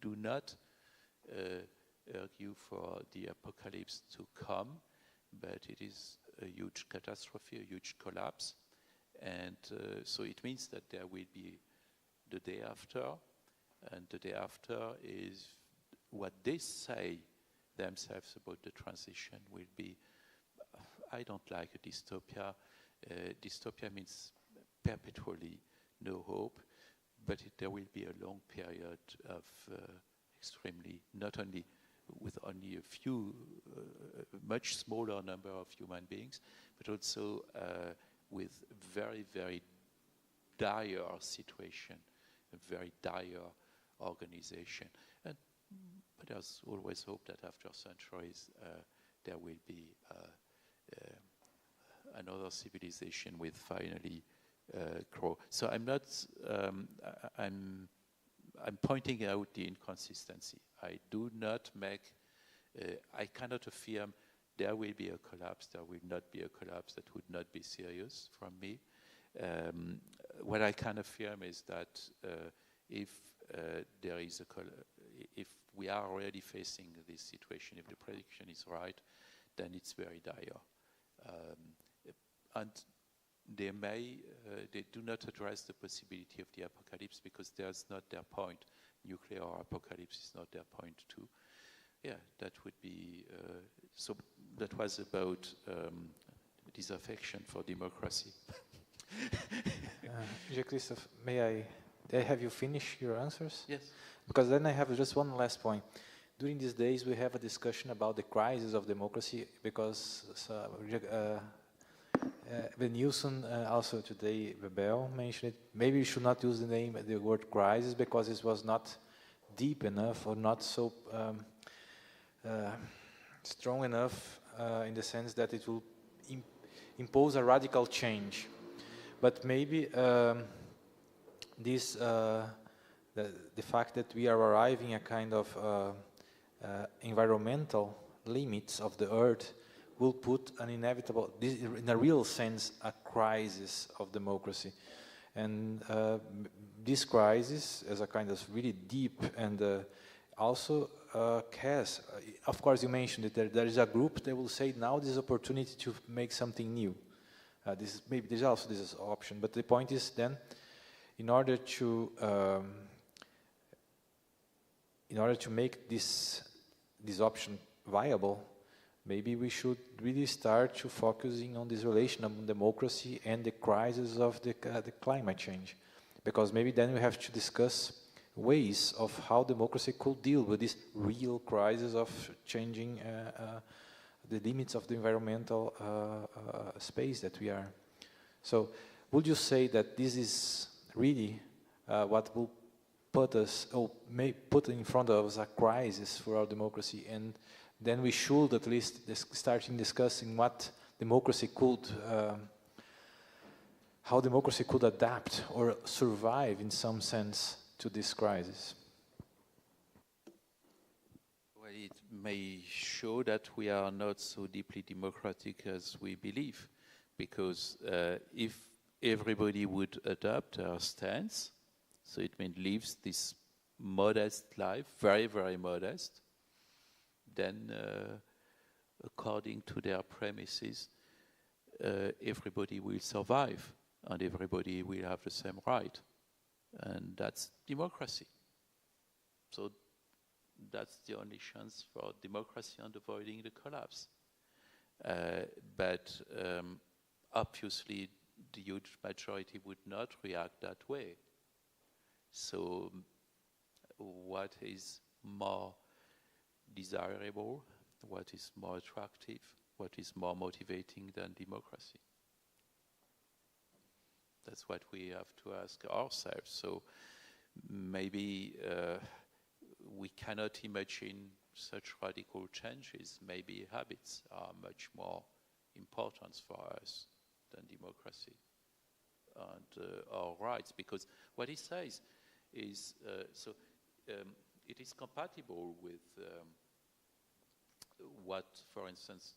do not argue for the apocalypse to come, but it is a huge catastrophe, a huge collapse. And so it means that there will be the day after, and the day after is what they say themselves about the transition will be. I don't like a dystopia. Dystopia means perpetually no hope, but there will be a long period of extremely, not only with only a few, much smaller number of human beings, but also with very, very dire situation, a very dire organization. But there's always hope that after centuries there will be another civilization with finally grow. So I'm not, I'm pointing out the inconsistency. I do not make, I cannot affirm there will be a collapse, there will not be a collapse. That would not be serious from me. What I can affirm is that if there is if we are already facing this situation, if the prediction is right, then it's very dire. And they do not address the possibility of the apocalypse because that's not their point. Nuclear apocalypse is not their point too. Yeah, that would be, so that was about disaffection for democracy. Jean-Christophe, may I have you finish your answers? Yes. Because then I have just one last point. During these days, we have a discussion about the crisis of democracy because Nilsson also today, Bebel mentioned it. Maybe we should not use the word crisis because it was not deep enough or not so strong enough in the sense that it will impose a radical change. But maybe the fact that we are arriving at kind of environmental limits of the earth will put an inevitable, in a real sense, a crisis of democracy. And this crisis, as a kind of really deep and also has, of course you mentioned that there is a group that will say now this is opportunity to make something new. Maybe there's also this option, but the point is then, in order to make this option viable, maybe we should really start to focusing on this relation of democracy and the crisis of the climate change, because maybe then we have to discuss ways of how democracy could deal with this real crisis of changing the limits of the environmental space that we are. So, would you say that this is really what will put us, or may put in front of us a crisis for our democracy, and then we should at least start discussing what democracy could, how democracy could adapt or survive in some sense to this crisis? Well, it may show that we are not so deeply democratic as we believe, because if everybody would adopt our stance, so it means lives this modest life, very, very modest, then according to their premises, everybody will survive and everybody will have the same right. And that's democracy. So that's the only chance for democracy and avoiding the collapse. But obviously the huge majority would not react that way. So what is more desirable, what is more attractive, what is more motivating than democracy? That's what we have to ask ourselves. So maybe we cannot imagine such radical changes. Maybe habits are much more important for us than democracy and our rights, because what he says is it is compatible with what, for instance,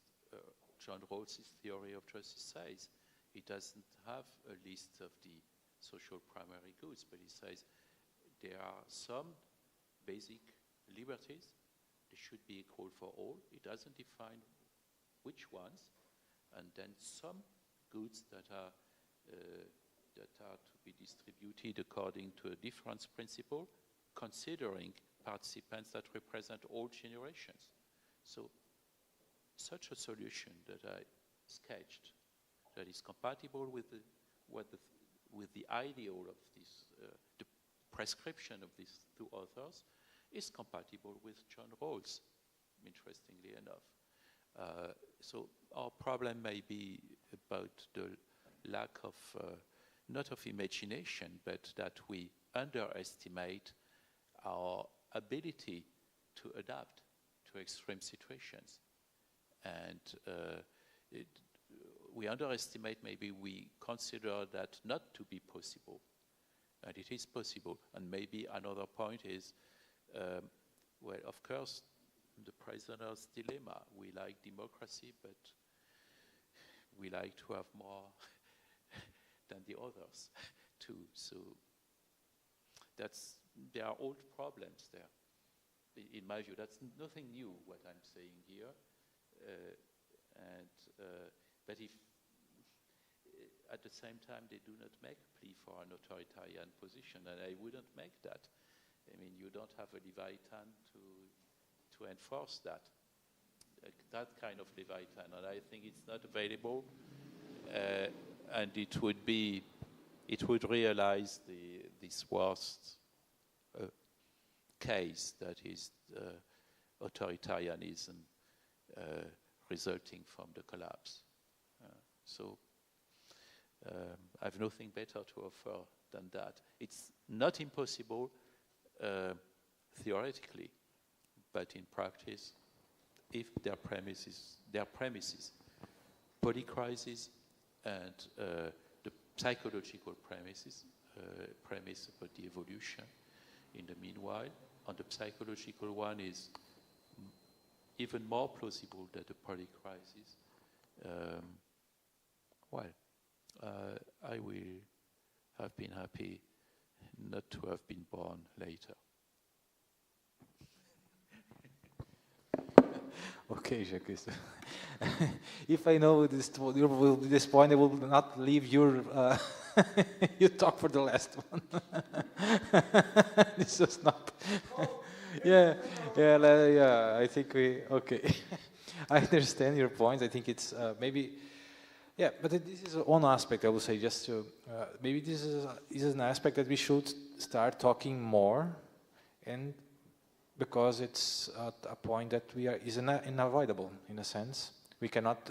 John Rawls' theory of justice says. He doesn't have a list of the social primary goods, but he says there are some basic liberties. They should be equal for all. He doesn't define which ones, and then some goods that are to be distributed according to a difference principle, considering participants that represent all generations. So such a solution that I sketched, that is compatible with the ideal of this, the prescription of these two authors, is compatible with John Rawls, interestingly enough. So our problem may be about the lack of, not of imagination, but that we underestimate our ability to adapt to extreme situations. And we underestimate, maybe we consider that not to be possible. And it is possible. And maybe another point is, well, of course, the prisoner's dilemma. We like democracy, but we like to have more than the others too. So there are old problems there. In my view, that's nothing new what I'm saying here. But if at the same time, they do not make a plea for an authoritarian position, and I wouldn't make that. I mean, you don't have a Leviathan to enforce that kind of Leviathan, and I think it's not available, and it would realize this worst case that is authoritarianism resulting from the collapse. So I have nothing better to offer than that. It's not impossible theoretically, but in practice, if their premises, polycrisis and the psychological premise about the evolution in the meanwhile, and the psychological one is even more plausible than the polycrisis, I will have been happy not to have been born later. Okay, Jean-Christophe. If I know this point, I will not leave your you talk for the last one. This is not. Yeah. I think okay. I understand your points. I think it's maybe. Yeah, but this is one aspect I would say. Just to maybe this is an aspect that we should start talking more, and because it's at a point that is unavoidable in a sense. We cannot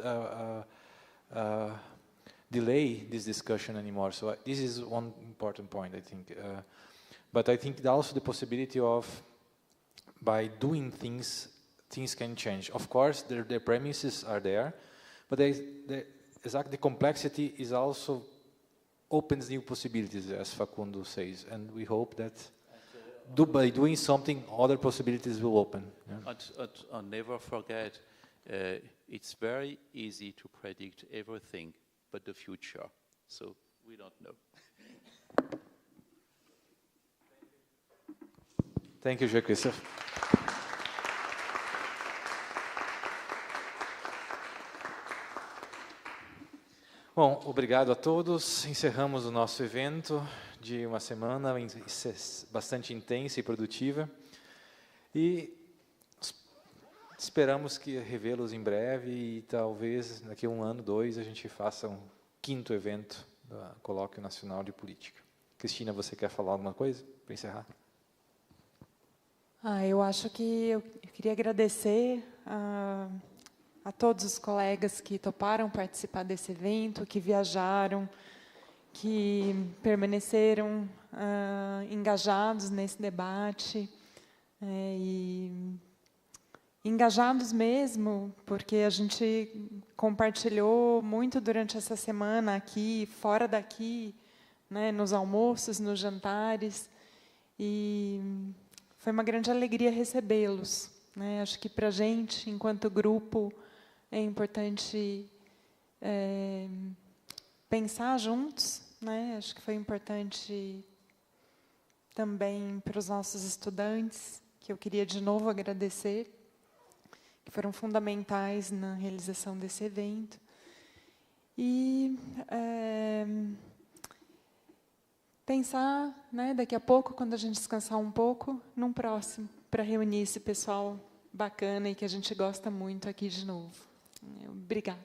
delay this discussion anymore. So this is one important point, I think. But I think also the possibility of, by doing things can change. Of course, the premises are there, but the complexity is also opens new possibilities, as Facundo says, and we hope that by doing something, other possibilities will open. Yeah. And never forget, it's very easy to predict everything but the future, so we don't know. Thank you, Jean-Christophe. Bom, obrigado a todos. Encerramos o nosso evento de uma semana bastante intensa e produtiva. E esperamos que revê-los em breve e talvez daqui a 1 ano, 2, a gente faça um 5º evento do Colóquio Nacional de Política. Cristina, você quer falar alguma coisa para encerrar? Eu acho que eu queria agradecer a todos os colegas que toparam participar desse evento, que viajaram, que permaneceram engajados nesse debate, e engajados mesmo, porque a gente compartilhou muito durante essa semana aqui, fora daqui, né, nos almoços, nos jantares, e foi uma grande alegria recebê-los, né? Acho que para a gente, enquanto grupo, é importante pensar juntos, né? Acho que foi importante também para os nossos estudantes, que eu queria de novo agradecer, que foram fundamentais na realização desse evento. E pensar, né, daqui a pouco, quando a gente descansar um pouco, num próximo, para reunir esse pessoal bacana e que a gente gosta muito aqui de novo. Obrigada.